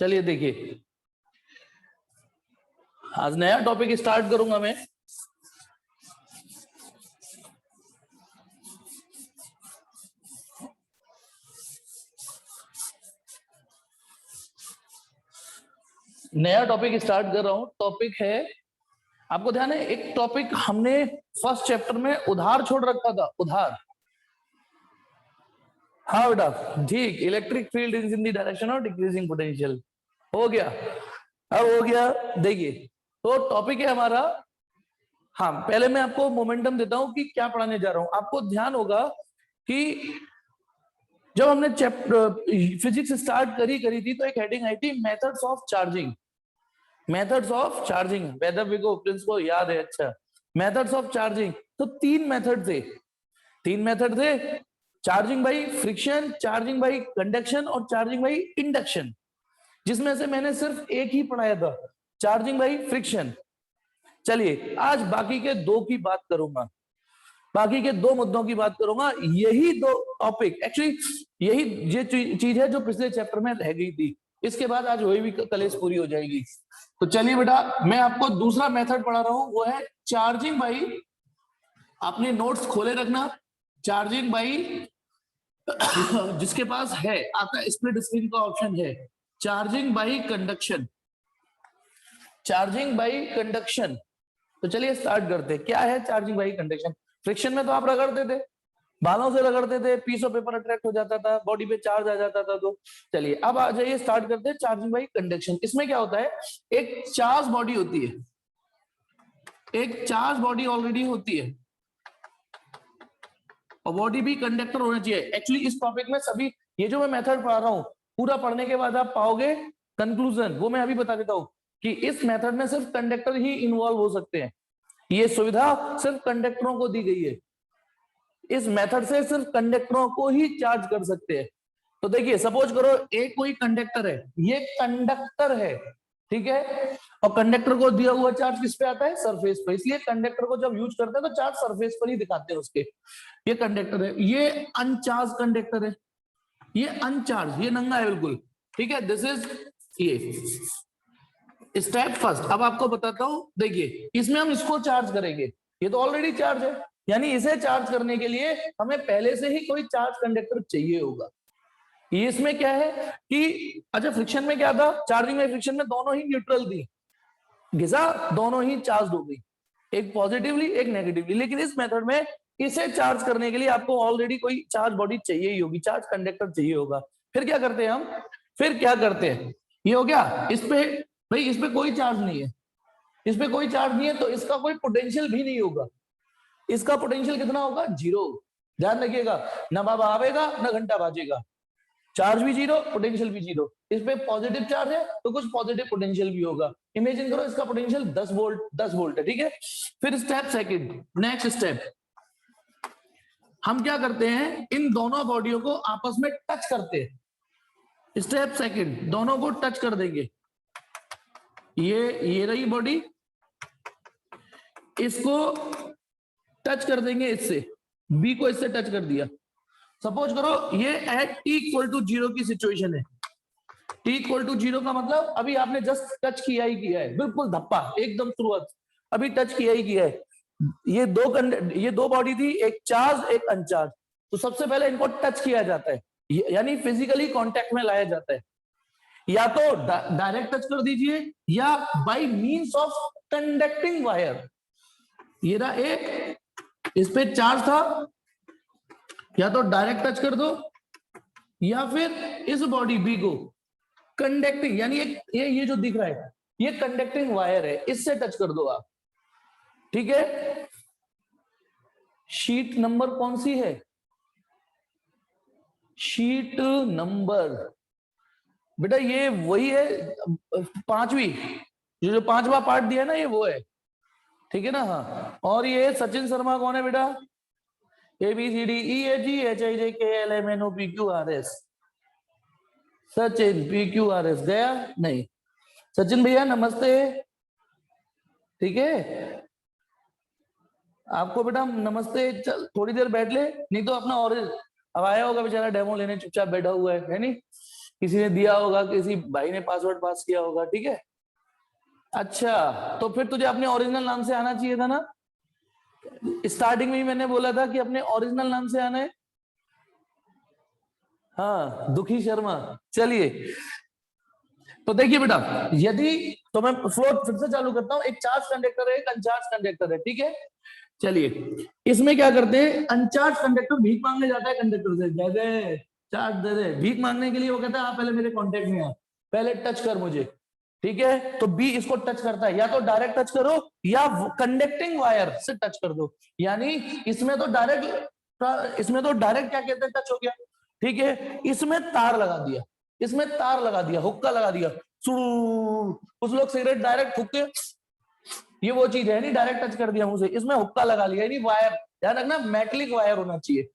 चलिए देखिए, आज नया टॉपिक स्टार्ट करूंगा मैं। नया टॉपिक स्टार्ट कर रहा हूं। टॉपिक है, आपको ध्यान है, एक टॉपिक हमने फर्स्ट चैप्टर में उधार छोड़ रखा था। उधार, हाँ बेटा, ठीक। Electric field is in the direction of decreasing potential. हो गया, अब हो गया। देखिए, तो टॉपिक है हमारा, हाँ पहले मैं आपको मोमेंटम देता हूं कि क्या पढ़ाने जा रहा हूं। आपको ध्यान होगा कि जब हमने चैप्टर फिजिक्स स्टार्ट करी थी तो एक हेडिंग आई थी methods of charging. Methods of charging, whether को प्रिंस को याद है? अच्छा, मेथड्स ऑफ चार्जिंग। तो तीन मेथड थे, charging by friction, charging by conduction और चार्जिंग बाई इंडक्शन, जिसमें से मैंने सिर्फ एक ही पढ़ाया था, चार्जिंग बाई फ्रिक्शन। चलिए आज बाकी के दो की बात करूंगा, बाकी के दो मुद्दों की बात करूंगा। यही दो टॉपिक, एक्चुअली यही ये चीज है जो पिछले चैप्टर में रह गई थी। इसके बाद आज वही भी कलेश पूरी हो जाएगी। तो चलिए बेटा, मैं आपको दूसरा मेथड पढ़ा रहा हूं, वो है चार्जिंग बाई, अपने नोट्स खोले रखना, चार्जिंग बाई जिसके पास है आपका स्प्लिट स्क्रीन का ऑप्शन है, charging by conduction, charging by conduction. तो चलिए स्टार्ट करते हैं। क्या है चार्जिंग बाई कंडक्शन? फ्रिक्शन में तो आप रगड़ते थे, बालों से रगड़ते थे, पीस ऑफ पेपर अट्रैक्ट हो जाता था, बॉडी पे चार्ज आ जाता था। तो चलिए अब आ जाइए, स्टार्ट करते हैं चार्जिंग बाई कंडक्शन। इसमें क्या होता है, एक चार्ज बॉडी होती है, एक चार्ज बॉडी ऑलरेडी होती है, और बॉडी भी कंडक्टर होना चाहिए। एक्चुअली इस टॉपिक में सभी ये जो मैं मेथड पढ़ा रहा हूं, पूरा पढ़ने के बाद आप पाओगे कंक्लूजन, वो मैं अभी बता देता हूं कि इस मेथड में सिर्फ कंडक्टर ही इन्वॉल्व हो सकते हैं। ये सुविधा सिर्फ कंडक्टरों को दी गई है, इस मेथड से सिर्फ कंडक्टरों को ही चार्ज कर सकते हैं। तो देखिए, सपोज करो एक कोई कंडक्टर है, ये कंडक्टर है, ठीक है, और कंडक्टर को दिया हुआ चार्ज किस पे आता है? सरफेस पे। इसलिए कंडक्टर को जब यूज करते हैं तो चार्ज सरफेस पर ही दिखाते हैं उसके। ये कंडक्टर है, ये अनचार्ज कंडक्टर है, ये अनचार्ज, ये नंगा है बिल्कुल, ठीक है। दिस इज ये स्टेप फर्स्ट। अब आपको बताता हूं, देखिए इसमें हम इसको चार्ज करेंगे, ये तो ऑलरेडी चार्ज है, यानी इसे चार्ज करने के लिए हमें पहले से ही कोई चार्ज कंडक्टर चाहिए होगा। ये इसमें क्या है कि, अच्छा फ्रिक्शन में क्या था, चार्जिंग में फ्रिक्शन में दोनों ही न्यूट्रल थी, घिसा दोनों ही चार्ज हो गई, एक पॉजिटिवली एक नेगेटिवली। लेकिन इस मेथड में इसे चार्ज करने के लिए आपको ऑलरेडी कोई चार्ज बॉडी चाहिए ही होगी, चार्ज कंडक्टर चाहिए होगा। फिर क्या करते हैं हम, फिर क्या करते हैं, ये हो गया। इस पे भाई, इस पे कोई चार्ज नहीं है, इस पे कोई चार्ज नहीं है, तो इसका कोई पोटेंशियल भी नहीं होगा। इसका पोटेंशियल कितना होगा? जीरो। ध्यान रखिएगा, ना बाबा आवेगा ना घंटा बाजेगा, चार्ज भी जीरो, पोटेंशियल भी जीरो। इस पे पॉजिटिव चार्ज है तो कुछ पॉजिटिव पोटेंशियल भी होगा। इमेजिन करो इसका पोटेंशियल 10 वोल्ट, 10 वोल्ट है, ठीक है। फिर स्टेप सेकंड, नेक्स्ट स्टेप, हम क्या करते हैं, इन दोनों बॉडियों को आपस में टच करते हैं। स्टेप सेकंड, दोनों को टच कर देंगे। ये रही बॉडी, इसको टच कर देंगे इससे, बी को इससे टच कर दिया। सपोज करो ये एट टी इक्वल टू 0 की सिचुएशन है। टी इक्वल टू 0 का मतलब अभी आपने जस्ट टच किया ही किया है, बिल्कुल धप्पा एकदम शुरुआत, अभी टच किया ही किया है। ये दो बॉडी थी, एक चार्ज एक अनचार्ज। तो सबसे पहले इनको टच किया जाता है, यानी फिजिकली कांटेक्ट में लाया जाता है। या तो डायरेक्ट टच कर दीजिए, या by means of conducting wire. ये रहा एक, इस पे चार्ज था, या तो डायरेक्ट टच कर दो, या फिर इस बॉडी बी को कंडक्टिंग, यानी ये जो दिख रहा है ये कंडक्टिंग वायर है, इससे टच कर दो आप, ठीक है। शीट नंबर कौन सी है? शीट नंबर बेटा ये वही है, पांचवी, जो पांचवा पार्ट दिया ना, ये वो है, ठीक है ना। हाँ, और ये सचिन शर्मा कौन है बेटा? ABCDEFGHIJKLMNOPQRS, सचिन PQRS गया नहीं? सचिन भैया नमस्ते, ठीक है। आपको बेटा नमस्ते, चल थोड़ी देर बैठ ले, नहीं तो अपना और अब आया होगा बेचारा डेमो लेने, चुपचाप बैठा हुआ है नहीं। किसी ने दिया होगा, किसी भाई ने पासवर्ड पास किया होगा, ठीक है। अच्छा, तो फिर तुझे अपने ओरिजिनल नाम से आना चाहिए था ना। स्टार्टिंग में ही मैंने बोला था कि अपने ओरिजिनल नाम से आना है। हाँ, दुखी शर्मा। चलिए, तो देखिए बेटा, यदि तो मैं फ्लो फिर से चालू करता हूं। एक चार्ज कंडक्टर है, एक अनचार्ज कंडक्टर है, ठीक है। चलिए, इसमें क्या करते हैं, अनचार्ज कंडक्टर भीख मांगने जाता है कंडक्टर से, दे दे चार्ज दे दे। भीख मांगने के लिए वो कहता है आप पहले मेरे कांटेक्ट में आ, पहले टच कर मुझे, ठीक है। तो बी इसको टच करता है, या तो डायरेक्ट टच करो या कंडक्टिंग वायर से टच कर दो। यानी इसमें तो डायरेक्ट क्या कहते हैं, टच हो गया, ठीक है। इसमें तार लगा दिया, इसमें तार लगा दिया, हुक्का लगा दिया, कुछ लोग सिगरेट डायरेक्ट फूकते, ये वो चीज है नहीं, डायरेक्ट टच कर दिया मुझे, इसमें हुक्का लगा लिया, नहीं वायर, ध्यान रखना मेटलिक वायर होना चाहिए।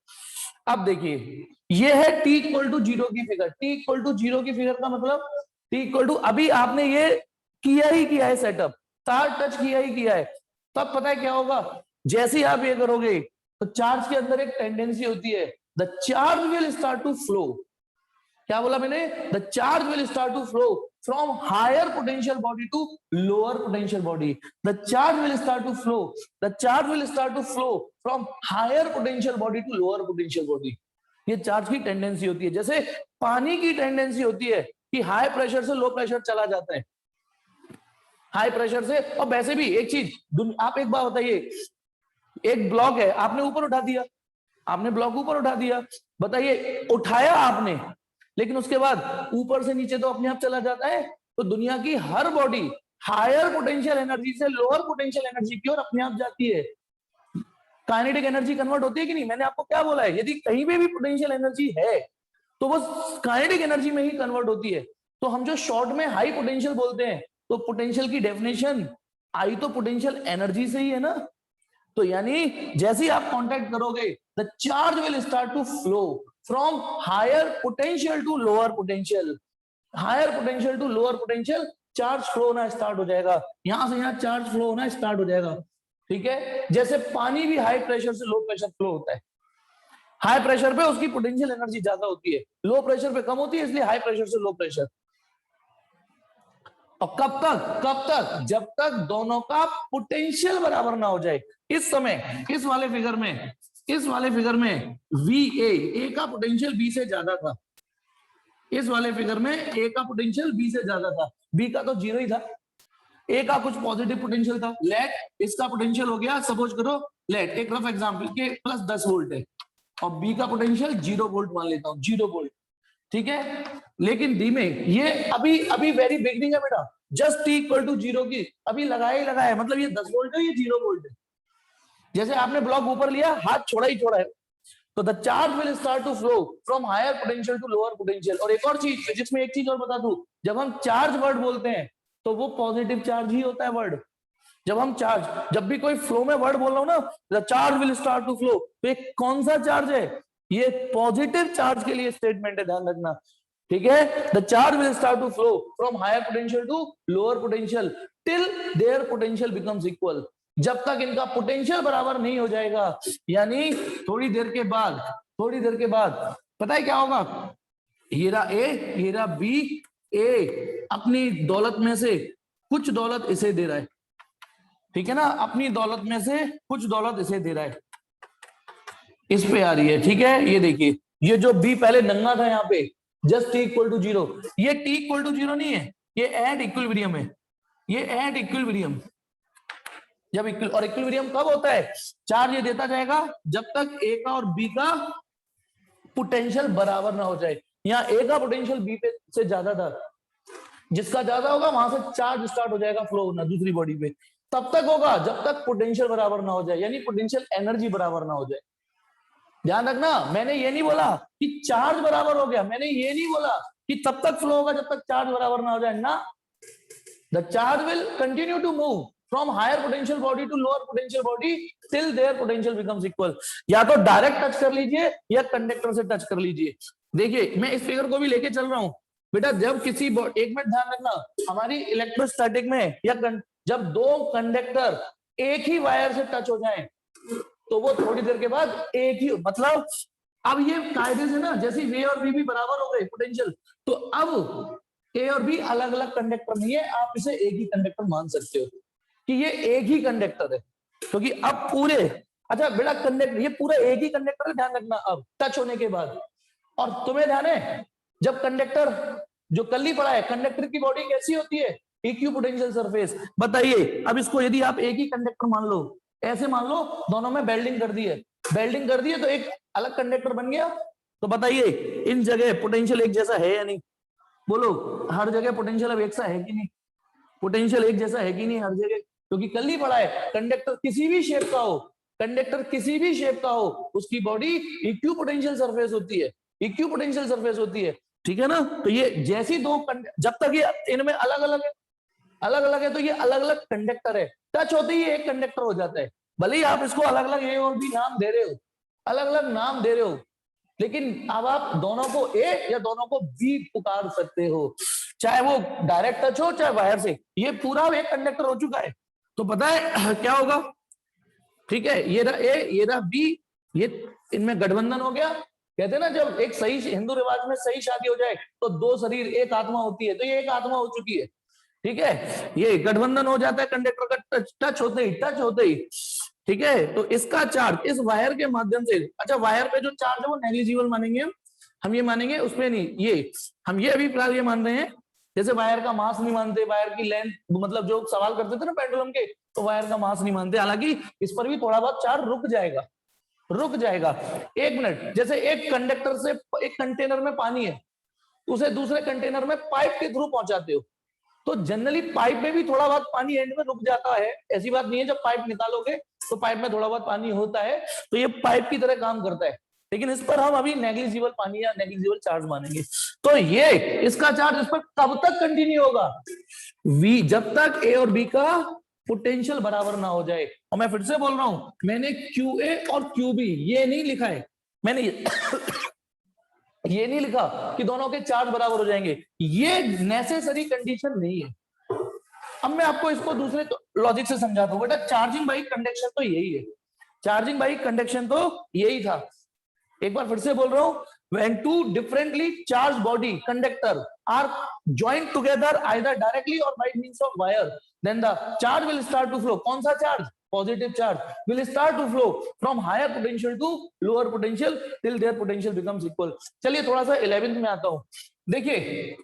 अब देखिए, ये है टी इक्वल टू जीरो की figure. T equal to zero की फिगर का मतलब टी इक्वल टू, अभी आपने ये किया ही किया है सेटअप, तार टच किया ही किया है, तब पता है क्या होगा, जैसे ही आप ये करोगे तो चार्ज के अंदर एक टेंडेंसी होती है, the charge will start to flow. क्या बोला मैंने, the charge will start to flow from higher potential body to lower potential body. The charge will start to flow, the charge will start to flow from higher potential body to lower potential body. ये charge की tendency होती है, जैसे पानी की tendency होती है कि हाई प्रेशर से लो प्रेशर चला जाता है, हाई प्रेशर से। और वैसे भी एक चीज, आप एक बात बताइए, एक ब्लॉक है, आपने ऊपर उठा दिया, आपने ब्लॉक ऊपर उठा दिया, बताइए उठाया आपने, लेकिन उसके बाद ऊपर से नीचे तो अपने आप चला जाता है। तो दुनिया की हर बॉडी हायर पोटेंशियल एनर्जी से लोअर पोटेंशियल एनर्जी की ओर अपने आप जाती है। काइनेटिक एनर्जी कन्वर्ट होती है कि नहीं, मैंने आपको क्या बोला है, यदि कहीं पे भी पोटेंशियल एनर्जी है तो वो काइनेटिक एनर्जी में ही कन्वर्ट होती है। तो हम जो शॉर्ट में हाई पोटेंशियल बोलते हैं, तो पोटेंशियल की डेफिनेशन आई तो पोटेंशियल एनर्जी से ही है ना। तो यानी जैसे ही आप कांटेक्ट करोगे, the charge will start to flow from higher potential to lower potential, higher potential to lower potential, charge flow होना स्टार्ट हो जाएगा, यहां से यहां चार्ज फ्लो होना स्टार्ट हो जाएगा, ठीक है। जैसे पानी भी हाई प्रेशर से लो प्रेशर फ्लो होता है, हाई प्रेशर पे उसकी पोटेंशियल एनर्जी ज्यादा होती है, लो प्रेशर पे कम होती है, इसलिए हाई प्रेशर से लो प्रेशर। और कब तक, जब तक दोनों का पोटेंशियल बराबर ना हो जाए। इस समय इस वाले फिगर में वी ए का पोटेंशियल बी से ज्यादा था, इस वाले फिगर में ए का पोटेंशियल बी से ज्यादा था, बी का तो जीरो ही था, ए का कुछ पॉजिटिव पोटेंशियल था। लेट इसका पोटेंशियल हो गया, सपोज करो लेट एक रफ एग्जांपल के प्लस 10 वोल्ट है, और बी का पोटेंशियल 0 वोल्ट मान लेता हूं, 0 वोल्ट, ठीक है। लेकिन दी में ये अभी वेरी बिगनिंग है बेटा, just T equal to zero की अभी लगाया है, मतलब ये 10 वोल्ट है, ये 0 वोल्ट है। जैसे आपने ब्लॉक ऊपर लिया, हाथ छोड़ा ही छोड़ा है, तो the charge will start to flow from higher potential to lower potential. और एक और चीज, जिसमें एक चीज और बता दूं, जब हम चार्ज वर्ड बोलते हैं तो वो पॉजिटिव चार्ज ही होता है वर्ड। जब भी कोई फ्लो में वर्ड बोल रहा हूं ना, the charge will start to flow, तो ये कौन सा चार्ज है, ये पॉजिटिव चार्ज के लिए स्टेटमेंट है, ध्यान रखना, ठीक है। The charge will start to flow from higher potential to lower potential till their potential becomes equal. जब तक इनका पोटेंशियल बराबर नहीं हो जाएगा, यानी थोड़ी देर के बाद पता है क्या होगा, हीरा ए हीरा बी, ए अपनी दौलत में से कुछ दौलत इसे दे रहा है, ठीक है ना, अपनी दौलत में से कुछ दौलत इसे दे रहा है, इस पे आ रही है, ठीक है। ये देखिए, ये जो बी पहले नंगा था यहाँ पे, just T equal to zero, ये टी इक्वल टू जीरो नहीं है, ये एट इक्विलिब्रियम है, ये एट इक्विलिब्रियम। जब और इक्विलिब्रियम कब होता है, चार्ज ये देता जाएगा जब तक ए का और बी का पोटेंशियल बराबर ना हो जाए। यहाँ ए का पोटेंशियल बी पे से ज्यादा था, जिसका ज्यादा होगा वहां से चार्ज स्टार्ट हो जाएगा फ्लो होना दूसरी बॉडी पे, तब तक होगा जब तक पोटेंशियल बराबर ना हो जाए, यानी पोटेंशियल एनर्जी बराबर ना हो जाए। ध्यान रखना, मैंने ये नहीं बोला कि चार्ज बराबर हो गया, मैंने ये नहीं बोला कि तब तक फ्लो होगा जब तक चार्ज बराबर ना हो जाए ना। The charge will continue to move from higher potential body to lower potential body till their potential becomes equal. या तो डायरेक्ट टच कर लीजिए या कंडक्टर से टच कर लीजिए। देखिए, मैं इस फिगर को भी लेके चल रहा हूं बेटा, जब किसी एक मिनट ध्यान रखना, हमारी इलेक्ट्रोस्टैटिक में या जब दो कंडक्टर एक ही वायर से टच हो जाएं, तो वो थोड़ी देर के बाद एक ही, मतलब अब ये कायदे से ना, जैसे ए और बी भी बराबर हो गए पोटेंशियल, तो अब ए और बी अलग अलग कंडक्टर नहीं है, आप इसे एक ही कंडक्टर मान सकते हो कि ये एक ही कंडक्टर है, क्योंकि अब पूरे, अच्छा बेटा कंडक्टर ये पूरा एक ही कंडक्टर है, ध्यान रखना अब टच होने के बाद। और तुम्हें ध्यान है जब कंडक्टर, जो कल ही पढ़ा है, कंडक्टर की बॉडी कैसी होती है, इक्विपोटेंशियल सरफेस। बताइए अब इसको यदि आप एक ही कंडक्टर मान लो, ऐसे मान लो दोनों में बेल्डिंग कर दी है, बेल्डिंग कर दी है तो एक अलग कंडक्टर बन गया। तो बताइए इन जगह पोटेंशियल एक जैसा है या नहीं, बोलो हर जगह पोटेंशियल अब एक सा है कि नहीं, पोटेंशियल एक जैसा है कि नहीं हर जगह, क्योंकि कल ही पढ़ा है कंडक्टर किसी भी शेप का हो, कंडक्टर किसी भी शेप का हो, उसकी बॉडी इक्विपोटेंशियल सरफेस होती है, इक्विपोटेंशियल सरफेस होती है, ठीक है ना। तो ये जैसी दो जब तक ये इनमें अलग अलग है, अलग अलग है तो ये अलग अलग कंडक्टर है, टच होते ही एक कंडक्टर हो जाता है, भले ही आप इसको अलग अलग ए और बी नाम दे रहे हो, अलग अलग नाम दे रहे हो, लेकिन अब आप दोनों को ए या दोनों को बी पुकार सकते हो, चाहे वो डायरेक्ट टच हो चाहे वायर से, ये पूरा एक कंडक्टर हो चुका है। तो पता है क्या होगा, ठीक है, ये रहा ए ये रहा बी, ये इनमें गठबंधन हो गया। कहते हैं ना जब एक सही हिंदू रिवाज में सही शादी हो जाए तो दो शरीर एक आत्मा होती है, तो ये एक आत्मा हो चुकी है, ठीक है, ये गठबंधन हो जाता है कंडक्टर का टच होते ही, टच होते ही, ठीक है। तो इसका चार्ज इस वायर के माध्यम से, अच्छा वायर पे जो चार्ज है वो नेग्लिजिबल मानेंगे हम ये मानेंगे, उसमें नहीं, ये हम ये अभी फिलहाल ये मान रहे हैं, जैसे वायर का मास नहीं मानते, वायर की लेंथ, मतलब जो सवाल करते थे ना पेंडुलम के, तो वायर का मास नहीं मानते, हालांकि इस पर भी थोड़ा बहुत चार्ज रुक जाएगा, रुक जाएगा। एक मिनट, जैसे एक कंडक्टर से एक कंटेनर में पानी है, उसे दूसरे कंटेनर में पाइप के थ्रू पहुंचाते हो, तो जनरली पाइप में भी थोड़ा बहुत पानी एंड में रुक जाता है, ऐसी बात नहीं है, जब पाइप निकालोगे तो पाइप में थोड़ा बहुत पानी होता है, तो ये पाइप की तरह काम करता है, लेकिन इस पर हम अभी नेग्लिजिबल पानी या नेग्लिजिबल चार्ज मानेंगे। तो ये इसका चार्ज इस पर कब तक कंटिन्यू होगा, वी, जब तक ए और बी का पोटेंशियल बराबर ना हो जाए। और मैं फिर से बोल रहा हूं, मैंने क्यू ए और क्यू बी ये नहीं लिखा है, मैंने ये नहीं लिखा कि दोनों के चार्ज बराबर हो जाएंगे, ये नेसेसरी कंडीशन नहीं है। अब मैं आपको इसको दूसरे लॉजिक से समझाता हूं, बेटा चार्जिंग बाई कंडक्शन तो यही है, चार्जिंग बाई कंडक्शन तो यही था। एक बार फिर से बोल रहा हूं, when two differently charged body conductor are joined together either directly or by means of wire, then the charge will start to flow. कौन सा charge, positive charge will start to flow from higher potential to lower potential till their potential becomes equal. चलिए थोड़ा सा 11th में आता हूं, देखिए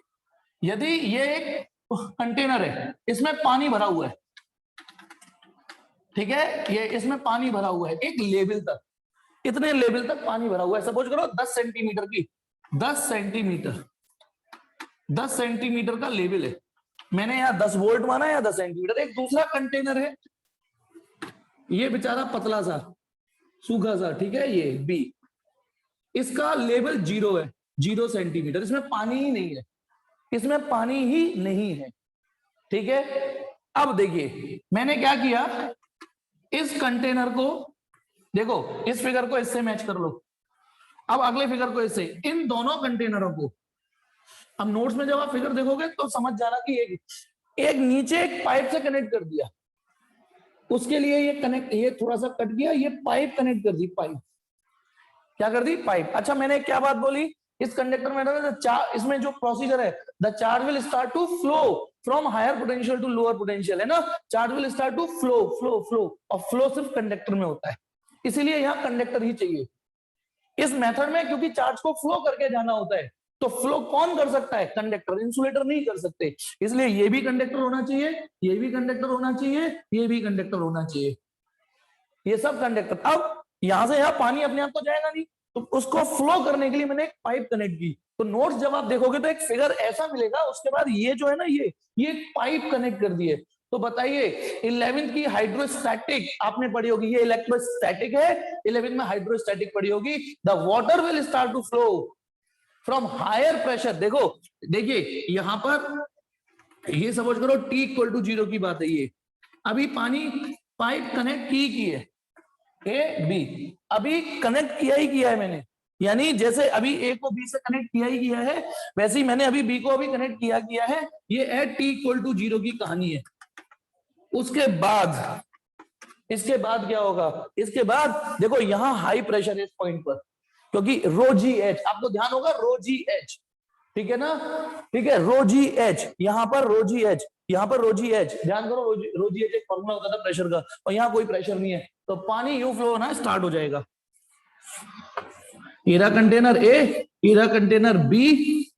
यदि ये एक कंटेनर है, इसमें पानी भरा हुआ है, ठीक है, ये इसमें पानी भरा हुआ है एक लेवल तक, इतने लेवल तक पानी भरा हुआ है, सपोज करो 10 सेंटीमीटर की, 10 सेंटीमीटर, 10 सेंटीमीटर का लेवल है, मैंने यहाँ 10 वोल्ट माना या 10 सेंटीमीटर। एक दूसरा कंटेनर है, ये बेचारा पतला सा सूखा सा, ठीक है, ये बी, इसका लेवल 0 है, 0 सेंटीमीटर, इसमें पानी ही नहीं है, इसमें पानी ही नहीं है, ठीक है। अब देखिए मैंने क्या किया, इस कंटेनर को देखो, इस फिगर को इससे मैच कर लो, अब अगले फिगर को इससे, इन दोनों कंटेनरों को, अब नोट्स में जब आप फिगर देखोगे तो समझ जाना कि एक नीचे एक पाइप से कनेक्ट कर दिया, उसके लिए ये कनेक्ट, ये थोड़ा सा कट गया, ये पाइप कनेक्ट कर दी, पाइप क्या कर दी, पाइप। अच्छा मैंने क्या बात बोली, इस कंडक्टर में इसमें जो प्रोसीजर है, the charge will start to flow from higher potential to lower potential, है ना, charge will start to flow flow flow, और फ्लो सिर्फ कंडक्टर में होता है, इसीलिए यहां कंडक्टर ही चाहिए इस मेथड में, क्योंकि चार्ज को फ्लो करके जाना होता है, तो फ्लो कौन कर सकता है, कंडक्टर, इंसुलेटर नहीं कर सकते, इसलिए ये भी कंडक्टर होना चाहिए, ये भी कंडक्टर होना चाहिए, ये भी कंडक्टर होना चाहिए, ये सब कंडक्टर। अब यहां से यहां पानी अपने आप तो जाएगा नहीं, तो उसको फ्लो करने के लिए मैंने एक पाइप कनेक्ट की, तो नोट्स जब आप देखोगे तो एक फिगर ऐसा मिलेगा, उसके बाद ये जो है ना, ये पाइप कनेक्ट कर दिए। तो बताइए 11th की हाइड्रोस्टैटिक आपने पढ़ी होगी, ये इलेक्ट्रोस्टैटिक है, 11th में हाइड्रोस्टैटिक पढ़ी होगी, the water will start to flow from higher pressure. देखो देखिए यहां पर ये समझ करो T = 0 की बात है, ये अभी पानी पाइप कनेक्ट की है, ए बी अभी कनेक्ट किया ही किया है मैंने, यानी जैसे अभी ए को बी से कनेक्ट किया ही किया है, वैसे ही मैंने अभी बी को अभी कनेक्ट किया है, ये है T = 0 की कहानी है। उसके बाद इसके बाद क्या होगा, इसके बाद देखो यहां हाई प्रेशर है इस पॉइंट पर, क्योंकि रो जी एच, आपको ध्यान होगा रो जी एच, ठीक है ना, ठीक है, रो जी एच, यहाँ पर रो जी एच, यहाँ पर रो जी एच, ध्यान करो रो जी एच एक फॉर्मूला होता था प्रेशर का, और यहाँ कोई प्रेशर नहीं है, तो पानी यू फ्लो होना स्टार्ट हो जाएगा। हीरा कंटेनर ए, हीरा कंटेनर बी,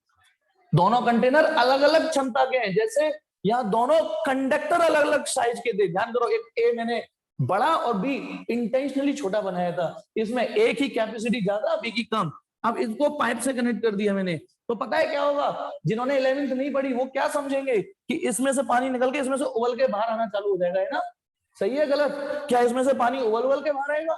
दोनों कंटेनर अलग अलग क्षमता के हैं, जैसे यहाँ दोनों कंडक्टर अलग अलग साइज के थे, ध्यान करो, एक ए मैंने बड़ा और बी इंटेंशनली छोटा बनाया था, इसमें एक ही कैपेसिटी ज्यादा बी की कम, अब इसको पाइप से कनेक्ट कर दिया मैंने, तो पता है क्या होगा, जिन्होंने 11th नहीं पढ़ी वो क्या समझेंगे कि इसमें से पानी निकल के इसमें से उबल के बाहर आना चालू हो जाएगा, है ना, सही है गलत, क्या इसमें से पानी उबल उबल के बाहर आएगा,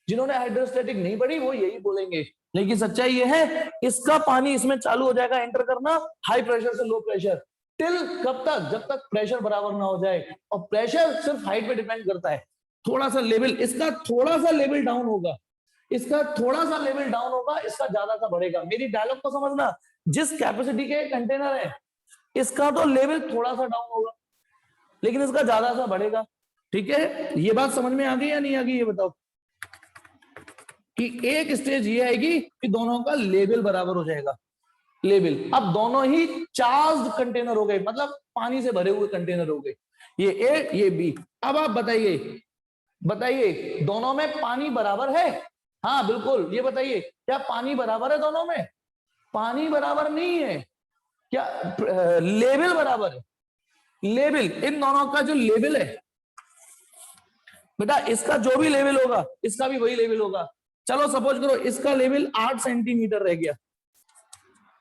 जिन्होंने हाइड्रोस्टैटिक नहीं पढ़ी वो यही बोलेंगे, लेकिन सच्चाई ये है इसका पानी इसमें चालू हो जाएगा एंटर करना, हाई प्रेशर से लो प्रेशर, टिल कब तक, जब तक प्रेशर बराबर ना हो जाए, और प्रेशर सिर्फ हाइट पे डिपेंड करता है, थोड़ा सा लेवल, इसका थोड़ा सा लेवल डाउन होगा, इसका थोड़ा सा लेवल डाउन होगा, इसका ज्यादा सा बढ़ेगा, मेरी डायलॉग को समझना, जिस कैपेसिटी के कंटेनर है इसका तो लेवल थोड़ा सा डाउन होगा लेकिन इसका ज्यादा सा बढ़ेगा, ठीक है, ये बात समझ में आ गई या नहीं आ गई, ये बताओ, कि एक स्टेज ये आएगी कि दोनों का लेवल बराबर हो जाएगा, लेवल, अब दोनों ही चार्ज कंटेनर हो गए, मतलब पानी से भरे हुए कंटेनर हो गए, ये ए ये बी, अब आप बताइए, बताइए दोनों में पानी बराबर है, हाँ बिल्कुल, ये बताइए क्या पानी बराबर है दोनों में, पानी बराबर नहीं है, क्या लेवल बराबर है, लेवल, इन दोनों का जो लेवल है बेटा, इसका जो भी लेवल होगा इसका भी वही लेवल होगा, चलो सपोज करो इसका लेवल 8 सेंटीमीटर रह गया,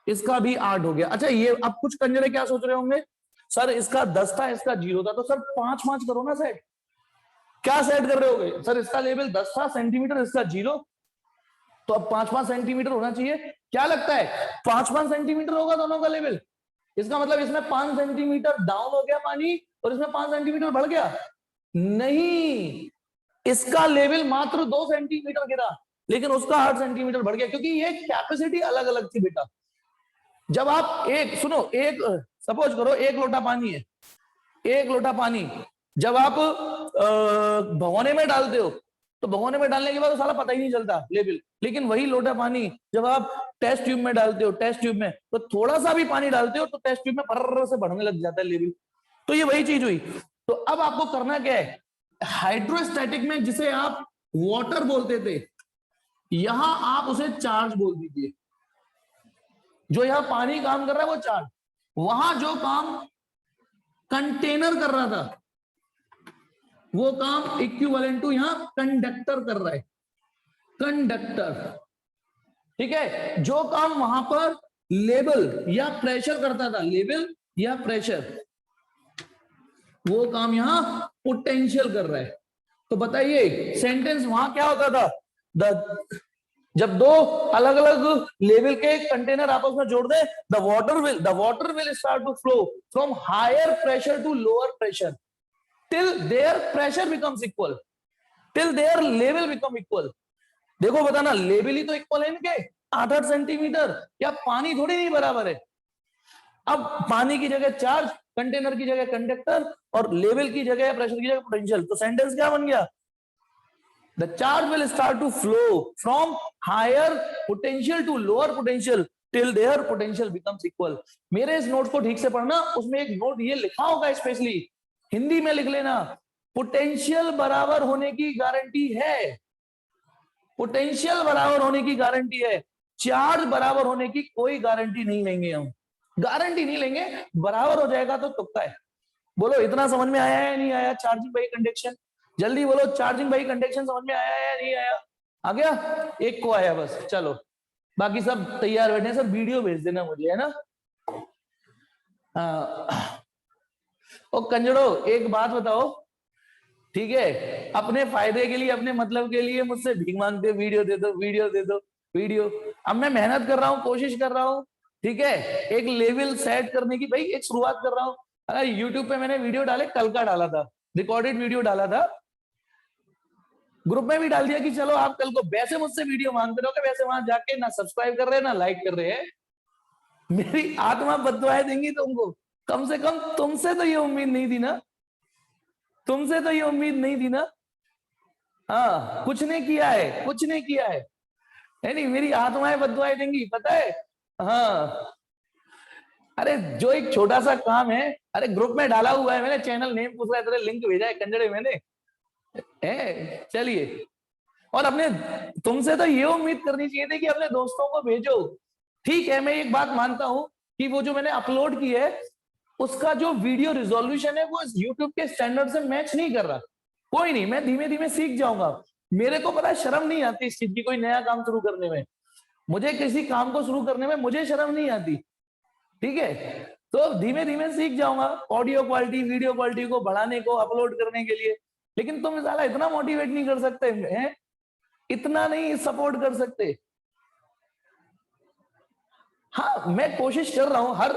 इसका भी 8 हो गया, अच्छा ये अब कुछ कंजरे क्या सोच रहे होंगे, सर इसका 10 था इसका 0 था, तो सर 5-5 करो ना सेट, क्या सेट कर रहे होगे, सर इसका लेवल 10 था सेंटीमीटर, इसका 0, तो अब 5-5 सेंटीमीटर होना चाहिए, क्या लगता है 5-5 सेंटीमीटर होगा दोनों का लेवल, इसका मतलब इसमें 5 सेंटीमीटर डाउन हो गया पानी और इसमें 5 सेंटीमीटर बढ़ गया, नहीं, इसका लेवल मात्र 2 सेंटीमीटर गिरा लेकिन उसका 8 सेंटीमीटर बढ़ गया, क्योंकि ये कैपेसिटी अलग अलग थी बेटा, जब आप एक सुनो, एक सपोज करो एक लोटा पानी है, एक लोटा पानी जब आप भगोने में डालते हो तो भगोने में डालने के बाद तो साला पता ही नहीं चलता लेवल, लेकिन वही लोटा पानी जब आप टेस्ट ट्यूब में डालते हो, टेस्ट ट्यूब में तो थोड़ा सा भी पानी डालते हो तो टेस्ट ट्यूब में फर्र से बढ़ने लग जाता है लेवल, तो ये वही चीज हुई, तो अब आपको करना क्या है, हाइड्रोस्टैटिक में जिसे आप वाटर बोलते थे यहां आप उसे चार्ज बोल दीजिए, जो यहां पानी काम कर रहा है वो चार्ज, वहां जो काम कंटेनर कर रहा था वो काम इक्विवेलेंट टू यहां कंडक्टर कर रहा है, कंडक्टर, ठीक है, जो काम वहां पर लेवल या प्रेशर करता था, लेवल या प्रेशर, वो काम यहां पोटेंशियल कर रहा है, तो बताइए सेंटेंस वहां क्या होता था, जब दो अलग अलग लेवल के कंटेनर आपस में जोड़ दे, the water will start to flow from higher pressure to lower pressure till their pressure becomes equal, till their level become equal, देखो बताना लेवल ही तो इक्वल है इनके 8-8 सेंटीमीटर, क्या पानी थोड़ी नहीं बराबर है, अब पानी की जगह चार्ज, कंटेनर की जगह कंडक्टर और लेवल की जगह प्रेशर की जगह पोटेंशियल, तो सेंटेंस क्या बन गया, the charge will start to flow from higher potential to lower potential till their potential becomes equal, मेरे इस नोट को ठीक से पढ़ना, उसमें एक नोट ये लिखा होगा स्पेशली, हिंदी में लिख लेना, पोटेंशियल बराबर होने की गारंटी है, पोटेंशियल बराबर होने की गारंटी है, चार्ज बराबर होने की कोई गारंटी नहीं लेंगे हम, गारंटी नहीं लेंगे, बराबर हो जाएगा तो तुक्का है, बोलो इतना समझ में आया है नहीं आया, चार्जिंग बाई कंडक्शन, जल्दी बोलो चार्जिंग बाई कंडक्शन समझ में आया है नहीं आया, आ गया, एक को आया बस, चलो बाकी सब तैयार बैठे, सब वीडियो भेज देना मुझे, है ना, ओ कंजड़ो एक बात बताओ, ठीक है, अपने फायदे के लिए अपने मतलब के लिए मुझसे भीख मांगते हो, वीडियो दे दो वीडियो दे दो वीडियो, अब मैं मेहनत कर रहा हूँ, कोशिश कर रहा हूँ, ठीक है, एक लेवल सेट करने की, भाई एक शुरुआत कर रहा हूँ, अगर यूट्यूब पे मैंने वीडियो डाले, कल का डाला था, रिकॉर्डेड वीडियो डाला था, ग्रुप में भी डाल दिया कि चलो आप कल को वैसे मुझसे वीडियो मांगते रहोगे, वैसे वहां जाके ना सब्सक्राइब कर रहे हैं ना लाइक कर रहे हैं, मेरी आत्मा बददुआएं देंगी तुमको, कम से कम तुमसे तो ये उम्मीद नहीं थी ना, तुमसे तो ये उम्मीद नहीं थी ना, हाँ कुछ ने किया है, कुछ ने किया है, है नहीं, मेरी आत्माएं बददुआएं देंगी, पता है। हाँ, अरे जो एक छोटा सा काम है, अरे ग्रुप में डाला हुआ है मैंने, चैनल नेम पूछ रहा है, तेरे लिंक भेजा है कंजड़े मैंने, है चलिए। और अपने, तुमसे तो ये उम्मीद करनी चाहिए थी कि अपने दोस्तों को भेजो। ठीक है, मैं एक बात मानता हूं कि वो जो मैंने अपलोड की है उसका जो वीडियो रिजोल्यूशन है वो इस यूट्यूब के स्टैंडर्ड से मैच नहीं कर रहा। कोई नहीं, मैं धीमे धीमे सीख जाऊंगा। मेरे को पता है शर्म नहीं आती इस चीज की, कोई नया काम शुरू करने में, मुझे किसी काम को शुरू करने में मुझे शर्म नहीं आती। ठीक है, तो धीमे धीमे सीख जाऊंगा ऑडियो क्वालिटी वीडियो क्वालिटी को बढ़ाने को, अपलोड करने के लिए। लेकिन तुम साला इतना मोटिवेट नहीं कर सकते हैं, इतना नहीं सपोर्ट कर सकते। हाँ, मैं कोशिश कर रहा हूं, हर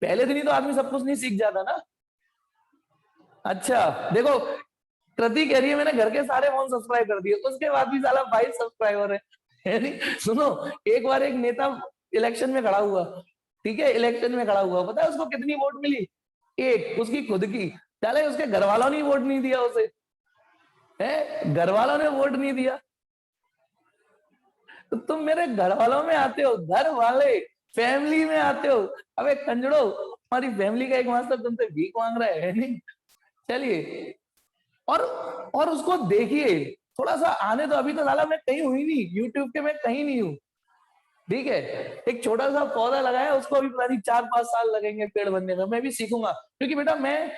पहले दिन ही तो आदमी सब कुछ नहीं सीख जाता ना। अच्छा देखो, कृति कह रही है मैंने घर के सारे फोन सब्सक्राइब कर दिए, उसके बाद भी साला 22 सब्सक्राइबर है नहीं। सुनो, एक बार एक नेता इलेक्शन में खड़ा हुआ, ठीक है, इलेक्शन में खड़ा हुआ, पता है उसको कितनी वोट मिली? एक, उसकी खुद की। चले उसके घर वालों ने वोट नहीं दिया उसे, है घर वालों ने वोट नहीं दिया। तो तुम मेरे घर वालों में आते हो, घर वाले फैमिली में आते हो। अबे कंजड़ो, हमारी फैमिली का एक मास्टर तुमसे भीख मांग रहा है नहीं। चलिए, और उसको देखिए, थोड़ा सा आने तो, अभी तो साला मैं कहीं हुई नहीं, यूट्यूब के मैं कहीं नहीं हूँ। ठीक है, एक छोटा सा पौधा लगाया, उसको अभी पता नहीं 4-5 साल लगेंगे पेड़ बनने में। मैं भी सीखूंगा, क्योंकि बेटा मैं,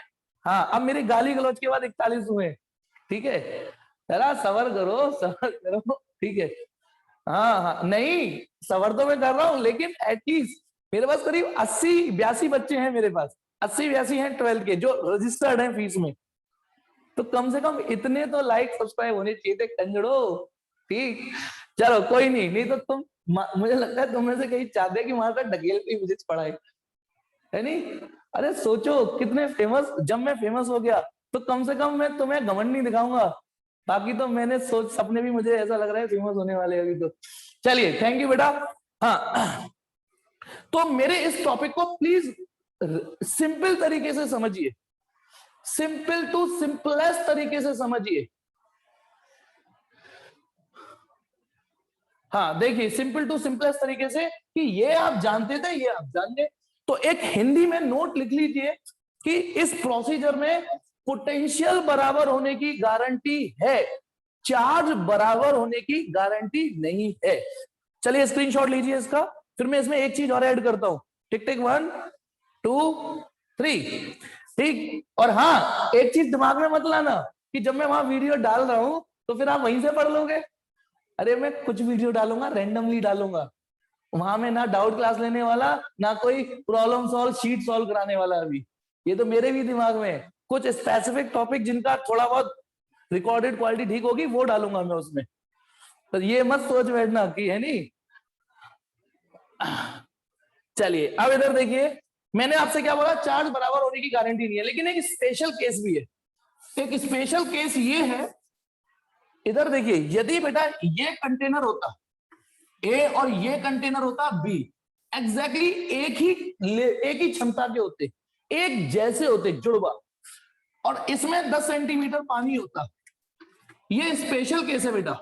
हाँ अब मेरी गाली गलौज के बाद 41 हुए। ठीक है, जरा सबर करो, सबर करो। ठीक है, हाँ हाँ, नहीं सबर तो मैं कर रहा हूँ, लेकिन एटलीस्ट मेरे पास करीब 80-82 बच्चे हैं, मेरे पास 80-82 हैं 12 के जो रजिस्टर्ड हैं फीस में। तो कम से कम इतने तो लाइक सब्सक्राइब होने चाहिए थे कंजड़ो। ठीक, चलो कोई नहीं, नहीं तो तुम, मुझे लगता है तुम में से कहीं चाहते कि वहां तक ढकेल के विजिट पढ़ाए, है नहीं। अरे सोचो कितने फेमस, जब मैं फेमस हो गया तो कम से कम मैं तुम्हें घमंड नहीं दिखाऊंगा। बाकी तो मैंने सोच, सपने भी मुझे ऐसा लग रहा है फेमस होने वाले अभी तो। चलिए, थैंक यू बेटा। हाँ, तो मेरे इस टॉपिक को प्लीज सिंपल तरीके से समझिए, सिंपल टू सिंपलेस्ट तरीके से समझिए। हाँ देखिए, सिंपल टू सिंपलेस्ट तरीके से, कि ये आप जानते थे, ये आप जान गए। तो एक हिंदी में नोट लिख लीजिए कि इस प्रोसीजर में पोटेंशियल बराबर होने की गारंटी है, चार्ज बराबर होने की गारंटी नहीं है। चलिए स्क्रीनशॉट लीजिए इसका, फिर मैं इसमें एक चीज और ऐड करता हूं। टिक टिक 1 2 3। ठीक, और हाँ एक चीज दिमाग में मत लाना कि जब मैं वहां वीडियो डाल रहा हूं तो फिर आप वहीं से पढ़ लोगे। अरे मैं कुछ वीडियो डालूंगा, रैंडमली डालूंगा, वहां में ना डाउट क्लास लेने वाला, ना कोई प्रॉब्लम सॉल्व शीट सॉल्व कराने वाला। अभी ये तो मेरे भी दिमाग में है, कुछ स्पेसिफिक टॉपिक जिनका थोड़ा बहुत रिकॉर्डेड क्वालिटी ठीक होगी वो डालूंगा मैं उसमें। तो ये मत सोच बैठना कि, है नहीं। चलिए अब इधर देखिए, मैंने आपसे क्या बोला, चार्ज बराबर होने की गारंटी नहीं है, लेकिन एक स्पेशल केस भी है। एक स्पेशल केस ये है, इधर देखिए, यदि बेटा ये कंटेनर होता ए और ये कंटेनर होता बी, एग्जैक्टली एक ही क्षमता के होते, एक जैसे होते, जुड़वा, और इसमें 10 सेंटीमीटर पानी होता। ये स्पेशल केस है बेटा,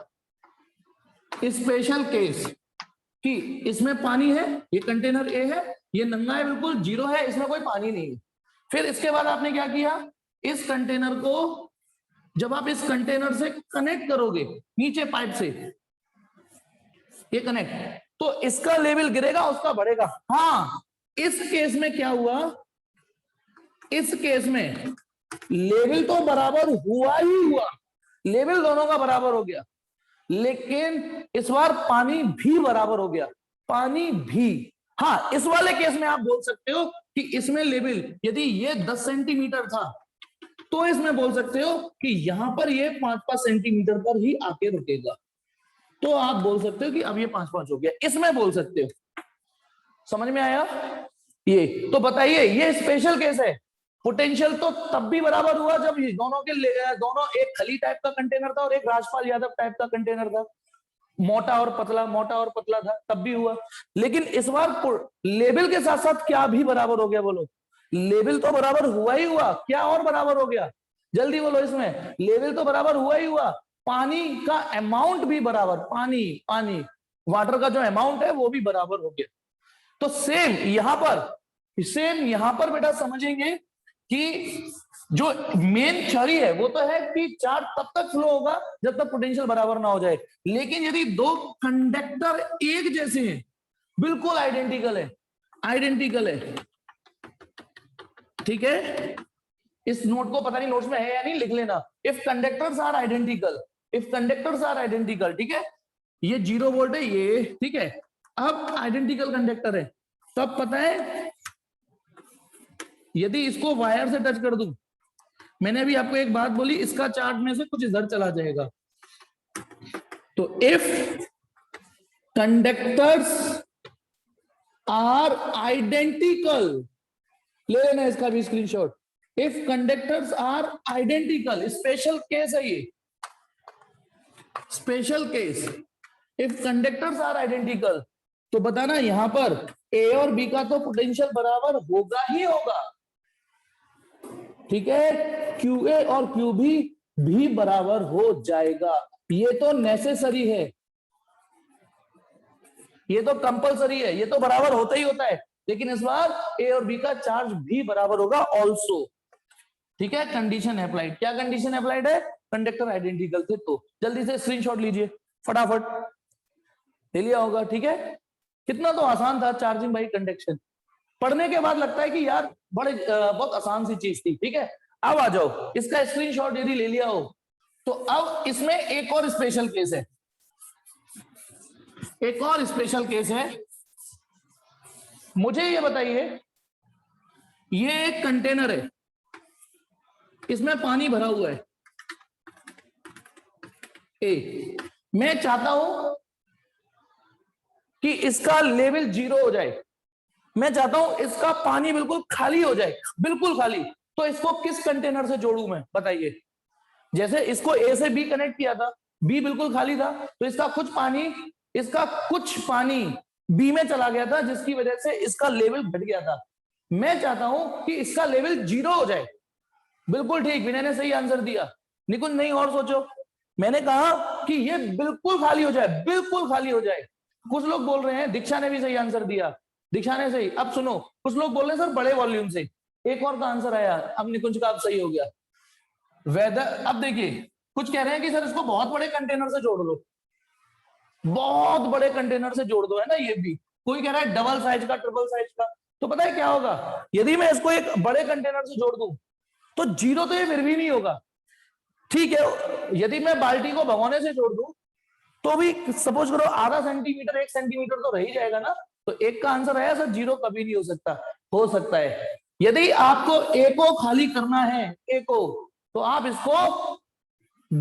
स्पेशल केस, कि इसमें पानी है, ये कंटेनर ए है, ये नंगा है, बिल्कुल जीरो है, इसमें कोई पानी नहीं है। फिर इसके बाद आपने क्या किया, इस कंटेनर को जब आप इस कंटेनर से कनेक्ट करोगे नीचे पाइप से, ये कनेक्ट, तो इसका लेवल गिरेगा, उसका बढ़ेगा। हाँ, इस केस में क्या हुआ, इस केस में लेवल तो बराबर हुआ ही हुआ, लेवल दोनों का बराबर हो गया, लेकिन इस बार पानी भी बराबर हो गया, पानी भी। हाँ, इस वाले केस में आप बोल सकते हो कि इसमें लेवल, यदि ये 10 सेंटीमीटर था तो इसमें बोल सकते हो कि यहां पर ये 5-5 सेंटीमीटर पर ही आके रुकेगा, तो आप बोल सकते हो कि अब ये 5-5 हो गया, इसमें बोल सकते हो। समझ में आया ये? तो बताइए, ये स्पेशल केस है। पोटेंशियल तो तब भी बराबर हुआ जब दोनों के दोनों, एक खली टाइप का कंटेनर था और एक राजपाल यादव टाइप का कंटेनर था, मोटा और पतला, मोटा और पतला था, तब भी हुआ। लेकिन इस बार लेवल के साथ साथ क्या भी बराबर हो गया, बोलो? लेवल तो बराबर हुआ ही हुआ, क्या और बराबर हो गया, जल्दी बोलो। इसमें लेवल तो बराबर हुआ ही हुआ, पानी का अमाउंट भी बराबर, पानी पानी वाटर का जो अमाउंट है वो भी बराबर हो गया। तो सेम यहां पर बेटा समझेंगे कि जो मेन थ्योरी है वो तो है कि चार्ज तब तक फ्लो होगा जब तक पोटेंशियल बराबर ना हो जाए। लेकिन यदि दो कंडक्टर एक जैसे हैं, बिल्कुल आइडेंटिकल है, ठीक है, इस नोट को पता नहीं नोट्स में है या नहीं, लिख लेना। इफ कंडक्टर्स आर आइडेंटिकल, ठीक है, ये 0 वोल्ट है ये, ठीक है, अब आइडेंटिकल कंडक्टर है, तब पता है यदि इसको वायर से टच कर दूं, मैंने अभी आपको एक बात बोली, इसका चार्ज में से कुछ इधर चला जाएगा। तो इफ कंडक्टर्स आर आइडेंटिकल, ले लेना इसका भी screenshot. If conductors are identical, special case है ये, special case. If conductors are identical, तो बताना यहां पर ए और बी का तो पोटेंशियल बराबर होगा ही होगा, ठीक है, क्यू ए और क्यू भी बराबर हो जाएगा। ये तो नेसेसरी है, ये तो कंपलसरी है, ये तो बराबर होता ही होता है। लेकिन इस बार ए और बी का चार्ज भी बराबर होगा ऑल्सो, ठीक है। कंडीशन अप्लाइड, क्या कंडीशन अप्लाइड है? कंडक्टर आइडेंटिकल थे तो। जल्दी से स्क्रीनशॉट लीजिए फटाफट, ले लिया होगा, ठीक है। कितना तो आसान था चार्जिंग बाई कंडक्शन, पढ़ने के बाद लगता है कि यार बहुत आसान सी चीज थी, ठीक है। अब आ जाओ, इसका स्क्रीनशॉट यदि ले लिया हो तो अब इसमें एक और स्पेशल केस है, एक और स्पेशल केस है। मुझे ये बताइए, ये एक कंटेनर है, इसमें पानी भरा हुआ है ए, मैं चाहता हूं कि इसका लेवल 0 हो जाए, मैं चाहता हूं इसका पानी बिल्कुल खाली हो जाए, बिल्कुल खाली। तो इसको किस कंटेनर से जोड़ूं मैं, बताइए। जैसे इसको ए से बी कनेक्ट किया था, बी बिल्कुल खाली था, तो इसका कुछ पानी बी में चला गया था, जिसकी वजह से इसका लेवल घट गया था। मैं चाहता हूं कि इसका लेवल 0 हो जाए। बिल्कुल ठीक, विनय ने सही आंसर दिया। निकुंज नहीं और सोचो, मैंने कहा कि ये बिल्कुल खाली हो जाए, बिल्कुल खाली हो जाए। कुछ लोग बोल रहे हैं, दीक्षा ने भी सही आंसर दिया, दीक्षा ने सही। अब सुनो, कुछ लोग बोल रहे हैं सर बड़े वॉल्यूम से, एक और का आंसर आया, अब निकुंज का अब सही हो गया। वेदर, अब देखिए, कुछ कह रहे हैं कि सर इसको बहुत बड़े कंटेनर से जोड़ लो, बहुत बड़े कंटेनर से जोड़ दो, है ना, ये भी। कोई कह रहा है डबल साइज का, ट्रिपल साइज का। तो पता है क्या होगा, यदि मैं इसको एक बड़े कंटेनर से जोड़ दूं तो 0 तो ये फिर भी नहीं होगा, ठीक है। यदि मैं बाल्टी को भगोने से जोड़ दूं तो भी सपोज करो आधा सेंटीमीटर 1 सेंटीमीटर तो रह ही जाएगा ना। तो एक का आंसर आया सर 0 कभी नहीं हो सकता, हो सकता है। यदि आपको ए को खाली करना है, ए को, तो आप इसको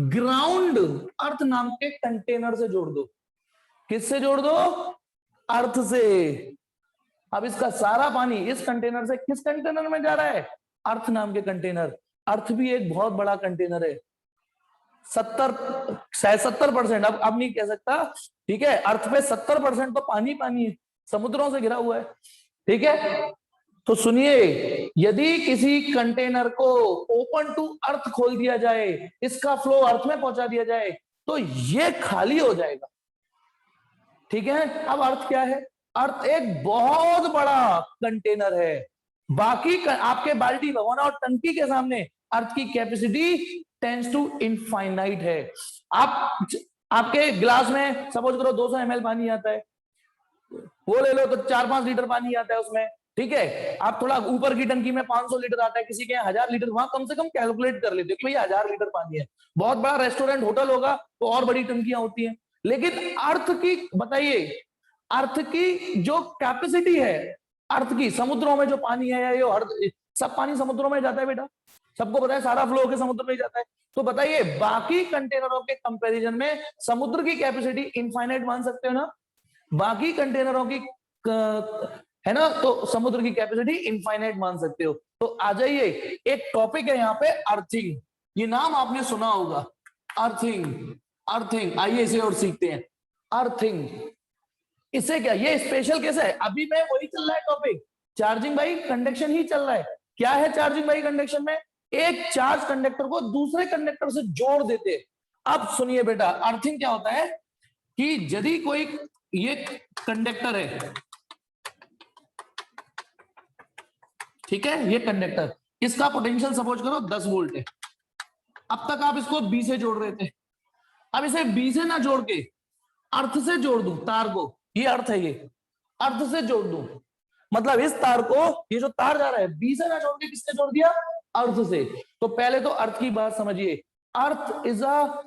ग्राउंड अर्थ नाम के कंटेनर से जोड़ दो। किससे जोड़ दो? अर्थ से। अब इसका सारा पानी इस कंटेनर से किस कंटेनर में जा रहा है? अर्थ नाम के कंटेनर। अर्थ भी एक बहुत बड़ा कंटेनर है, 70% अब नहीं कह सकता, ठीक है। अर्थ पे 70% तो पानी है, समुद्रों से घिरा हुआ है, ठीक है। तो सुनिए, यदि किसी कंटेनर को ओपन टू अर्थ खोल दिया जाए, इसका फ्लो अर्थ में पहुंचा दिया जाए, तो ये खाली हो जाएगा, ठीक है। अब अर्थ क्या है? अर्थ एक बहुत बड़ा कंटेनर है। बाकी आपके बाल्टी भगोना और टंकी के सामने अर्थ की कैपेसिटी टेंड्स टू इनफाइनाइट है। आप आपके गिलास में सपोज करो 200 ml पानी आता है, वो ले लो तो 4-5 लीटर पानी आता है उसमें, ठीक है। आप थोड़ा ऊपर की टंकी में 500 लीटर आता है, किसी के 1000 लीटर, वहां कम से कम कैलकुलेट कर लेते हो कि भैया 1000 लीटर पानी है। बहुत बड़ा रेस्टोरेंट होटल होगा तो और बड़ी टंकियां होती हैं। लेकिन अर्थ की बताइए, अर्थ की जो कैपेसिटी है, अर्थ की, समुद्रों में जो पानी है, ये सब पानी समुद्रों में जाता है बेटा, सबको पता है, सारा फ्लो होकर समुद्र में जाता है। तो बताइए, बाकी कंटेनरों के कंपैरिजन में समुद्र की कैपेसिटी इनफाइनाइट मान सकते हो ना? बाकी कंटेनरों की है ना, तो समुद्र की कैपेसिटी इनफाइनाइट मान सकते हो। तो आ जाइए, एक टॉपिक है यहाँ पे अर्थिंग, ये नाम आपने सुना होगा, अर्थिंग। अर्थिंग, आइए इसे और सीखते हैं। अर्थिंग, इससे क्या, ये स्पेशल केस है। अभी मैं वही चल रहा है टॉपिक, चार्जिंग बाई कंडक्शन ही चल रहा है। क्या है चार्जिंग बाई कंडक्शन में? एक चार्ज कंडक्टर को दूसरे कंडक्टर से जोड़ देते। अब सुनिए बेटा, अर्थिंग क्या होता है कि यदि कोई ये कंडक्टर है, ठीक है, ये कंडक्टर, इसका पोटेंशियल सपोज करो 10 वोल्ट है। अब तक आप इसको बी से जोड़ रहे थे, अब इसे बी से ना जोड़ के अर्थ से जोड़ दूं तार को, ये अर्थ है, ये अर्थ से जोड़ दूं, मतलब इस तार को, ये जो तार जा रहा है बी से ना जोड़ के किससे जोड़ दिया, अर्थ से। तो पहले तो अर्थ की बात समझिए, अर्थ is a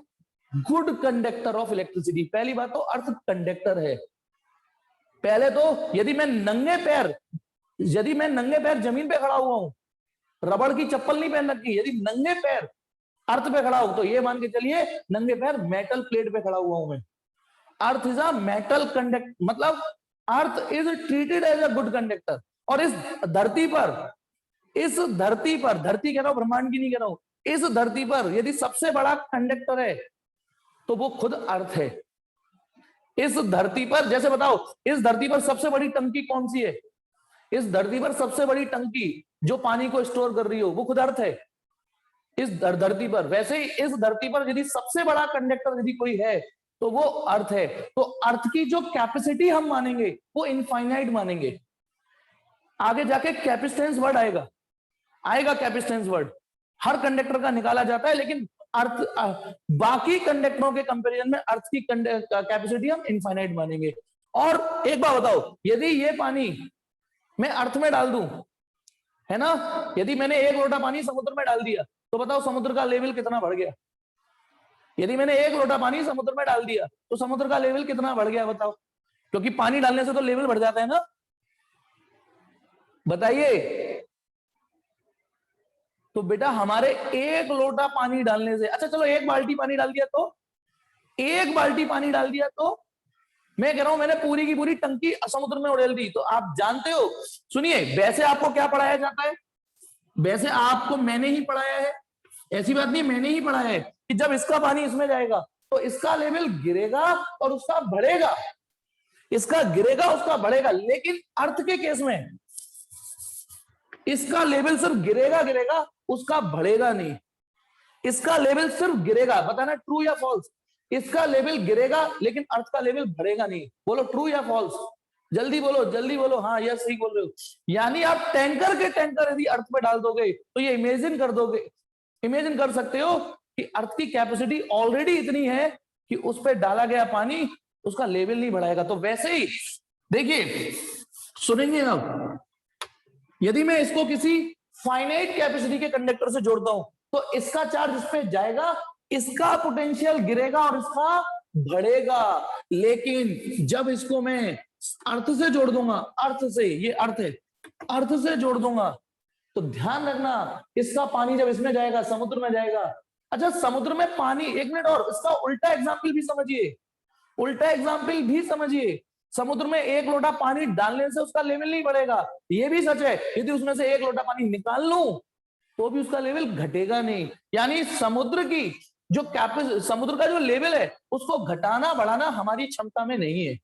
good conductor of electricity. पहली बात तो अर्थ कंडक्टर है। पहले तो यदि मैं नंगे पैर जमीन पे खड़ा हुआ हूं, रबड़ की चप्पल नहीं पहन रखी, यदि नंगे पैर अर्थ पे खड़ा हूं तो ये मान के चलिए नंगे पैर मेटल प्लेट पे खड़ा हुआ हूं मैं। Earth is a metal conduct, मतलब earth is treated as a good conductor. और इस धरती पर, धरती कह रहा हूं, ब्रह्मांड की नहीं कह रहा हूं, इस धरती पर यदि सबसे बड़ा कंडक्टर है तो वो खुद अर्थ है। इस धरती पर, जैसे बताओ, इस धरती पर सबसे बड़ी टंकी कौन सी है, इस धरती पर सबसे बड़ी टंकी जो पानी को स्टोर कर रही हो वो खुद अर्थ है इस धरती पर। वैसे ही इस धरती पर यदि सबसे बड़ा कंडक्टर यदि कोई है तो वो अर्थ है। तो अर्थ की जो कैपेसिटी हम मानेंगे वो इनफाइनाइट मानेंगे। आगे जाके कैपेसिटेंस वर्ड आएगा कैपेसिटेंस वर्ड हर कंडक्टर का निकाला जाता है, लेकिन अर्थ बाकी कंडक्टरों के कंपैरिजन में अर्थ की कैपेसिटी हम इनफाइनाइट मानेंगे। और एक बात बताओ, यदि ये पानी मैं अर्थ में डाल दूं, है ना, यदि मैंने 1 लोटा पानी समुद्र में डाल दिया तो बताओ समुद्र का लेवल कितना बढ़ गया। यदि मैंने 1 लोटा पानी समुद्र में डाल दिया तो समुद्र का लेवल कितना बढ़ गया बताओ, क्योंकि पानी डालने से तो लेवल बढ़ जाता है ना, बताइए। तो बेटा हमारे 1 लोटा पानी डालने से, अच्छा चलो 1 बाल्टी पानी डाल दिया तो, 1 बाल्टी पानी डाल दिया तो मैं कह रहा हूं मैंने पूरी की पूरी टंकी समुद्र में उड़ेल दी। तो आप जानते हो, सुनिए, वैसे आपको क्या पढ़ाया जाता है, वैसे आपको मैंने ही पढ़ाया है, ऐसी बात नहीं, मैंने ही पढ़ाया है कि जब इसका पानी इसमें जाएगा तो इसका लेवल गिरेगा और उसका बढ़ेगा, इसका गिरेगा उसका बढ़ेगा। लेकिन अर्थ के केस में इसका लेवल सिर्फ गिरेगा उसका बढ़ेगा नहीं, इसका लेवल सिर्फ गिरेगा। बताना ट्रू या फॉल्स, इसका लेवल गिरेगा लेकिन अर्थ का लेवल बढ़ेगा नहीं। बोलो ट्रू या फॉल्स, जल्दी बोलो, हाँ यस सही बोल रहे हो। यानी आप टैंकर के टैंकर यदि अर्थ पे डाल दोगे तो ये इमेजिन कर सकते हो कि अर्थ की कैपेसिटी ऑलरेडी इतनी है कि उस पर डाला गया पानी उसका लेवल नहीं बढ़ाएगा। तो वैसे ही देखिए, सुनेंगे अब, यदि मैं इसको किसी फाइनाइट कैपेसिटी के कंडक्टर से जोड़ता हूं तो इसका चार्ज इस पे जाएगा, इसका पोटेंशियल गिरेगा और इसका बढ़ेगा। लेकिन जब इसको मैं अर्थ से जोड़ दूंगा, अर्थ से, ये अर्थ है, अर्थ से जोड़ दूंगा तो ध्यान रखना इसका पानी जब इसमें जाएगा समुद्र में जाएगा। अच्छा समुद्र में पानी, 1 मिनट और, इसका उल्टा एग्जाम्पल भी समझिए, समुद्र में 1 लोटा पानी डालने से उसका लेवल नहीं बढ़ेगा, ये भी सच है। यदि उसमें से 1 लोटा पानी निकाल लूं तो भी उसका लेवल घटेगा नहीं। यानी समुद्र का जो लेवल है उसको घटाना बढ़ाना हमारी क्षमता में नहीं है।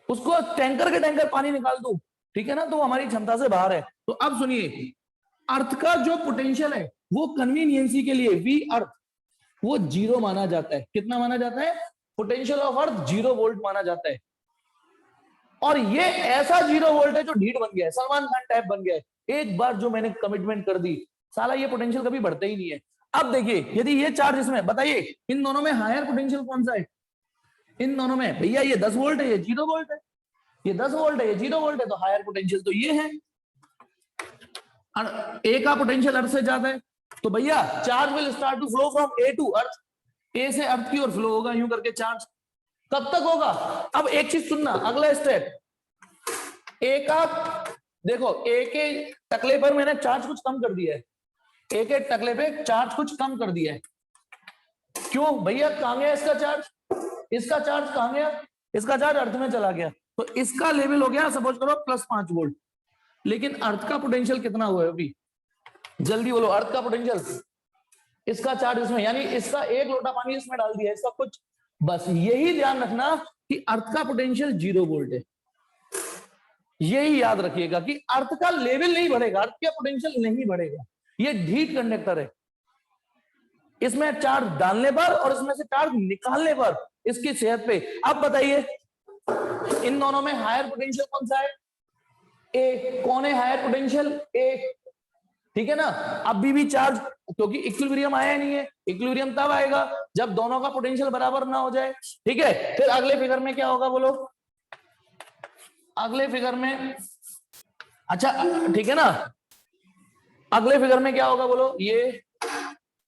उसको टैंकर के टैंकर पानी निकाल दूं, ठीक है ना, तो हमारी क्षमता से बाहर है। तो अब सुनिए, अर्थ का जो पोटेंशियल है वो कन्वीनियंसी के लिए वी अर्थ वो 0 माना जाता है। कितना माना जाता है? पोटेंशियल ऑफ अर्थ 0 वोल्ट माना जाता है। और ये ऐसा 0 वोल्ट है जो ढीठ बन गया है, सलमान खान टाइप बन गया है। एक बार जो मैंने कमिटमेंट कर दी, साला ये पोटेंशियल कभी बढ़ता ही नहीं है। अब देखिए, यदि ये चार्ज इसमें, बताइए इन दोनों में हायर पोटेंशियल कौन सा है? इन दोनों में भैया ये 10 वोल्ट है, ये 0 वोल्ट है, ये 10 वोल्ट है, ये 0 वोल्ट है, तो हायर पोटेंशियल तो ये है। ए का पोटेंशियल अर्थ से ज्यादा है तो भैया charge will start to flow from A to earth, A से अर्थ की ओर फ्लो होगा, यूं करके चार्ज कब तक होगा? अब एक चीज सुनना, अगला स्टेप, ए का देखो, ए के टकले पर मैंने चार्ज कुछ कम कर दिया है, ए के टकले पे चार्ज कुछ कम कर दिया है। क्यों भैया? कहां गया इसका चार्ज? इसका चार्ज कहां गया? इसका चार्ज अर्थ में चला गया, तो इसका लेवल हो गया सपोज करो +5 वोल्ट। लेकिन अर्थ का पोटेंशियल कितना हुआ है अभी? जल्दी बोलो, अर्थ का पोटेंशियल, इसका चार्ज इसमें, यानी इसका 1 लोटा पानी इसमें डाल दिया, इसका कुछ, बस यही ध्यान रखना कि अर्थ का पोटेंशियल 0 वोल्ट है। यही याद रखिएगा कि अर्थ का लेवल नहीं बढ़ेगा, अर्थ का पोटेंशियल नहीं बढ़ेगा। ये ढीठ कंडक्टर है, इसमें चार्ज डालने पर और इसमें से चार्ज निकालने पर इसकी सेहत पे। अब बताइए, इन दोनों में हायर पोटेंशियल कौन सा है? ए। कौन है हायर पोटेंशियल? ए। ठीक है ना। अभी भी चार्ज, क्योंकि इक्विलिब्रियम आया नहीं है, इक्विलिब्रियम तब आएगा जब दोनों का पोटेंशियल बराबर ना हो जाए। ठीक है, फिर अगले फिगर में क्या होगा बोलो? अगले फिगर में, अच्छा ठीक है ना, अगले फिगर में क्या होगा बोलो? ये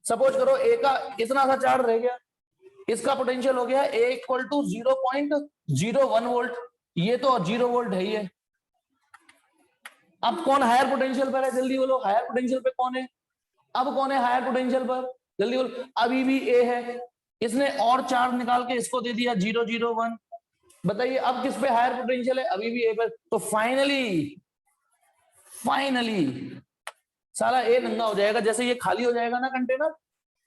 सपोज करो ए का इतना सा चार्ज रह गया, इसका पोटेंशियल हो गया ए इक्वल टू 0.01 वोल्ट, ये तो 0 वोल्ट है ही है। अब कौन हायर पोटेंशियल पर है? जल्दी बोलो, हायर पोटेंशियल पे कौन है? अब कौन है हायर पोटेंशियल पर? जल्दी बोलो। अभी भी ए है, इसने और चार्ज निकाल के इसको दे दिया 0.01। बताइए अब किस पे हायर पोटेंशियल है? अभी भी ए पर। तो फाइनली साला ए नंगा हो जाएगा। जैसे ये खाली हो जाएगा ना कंटेनर,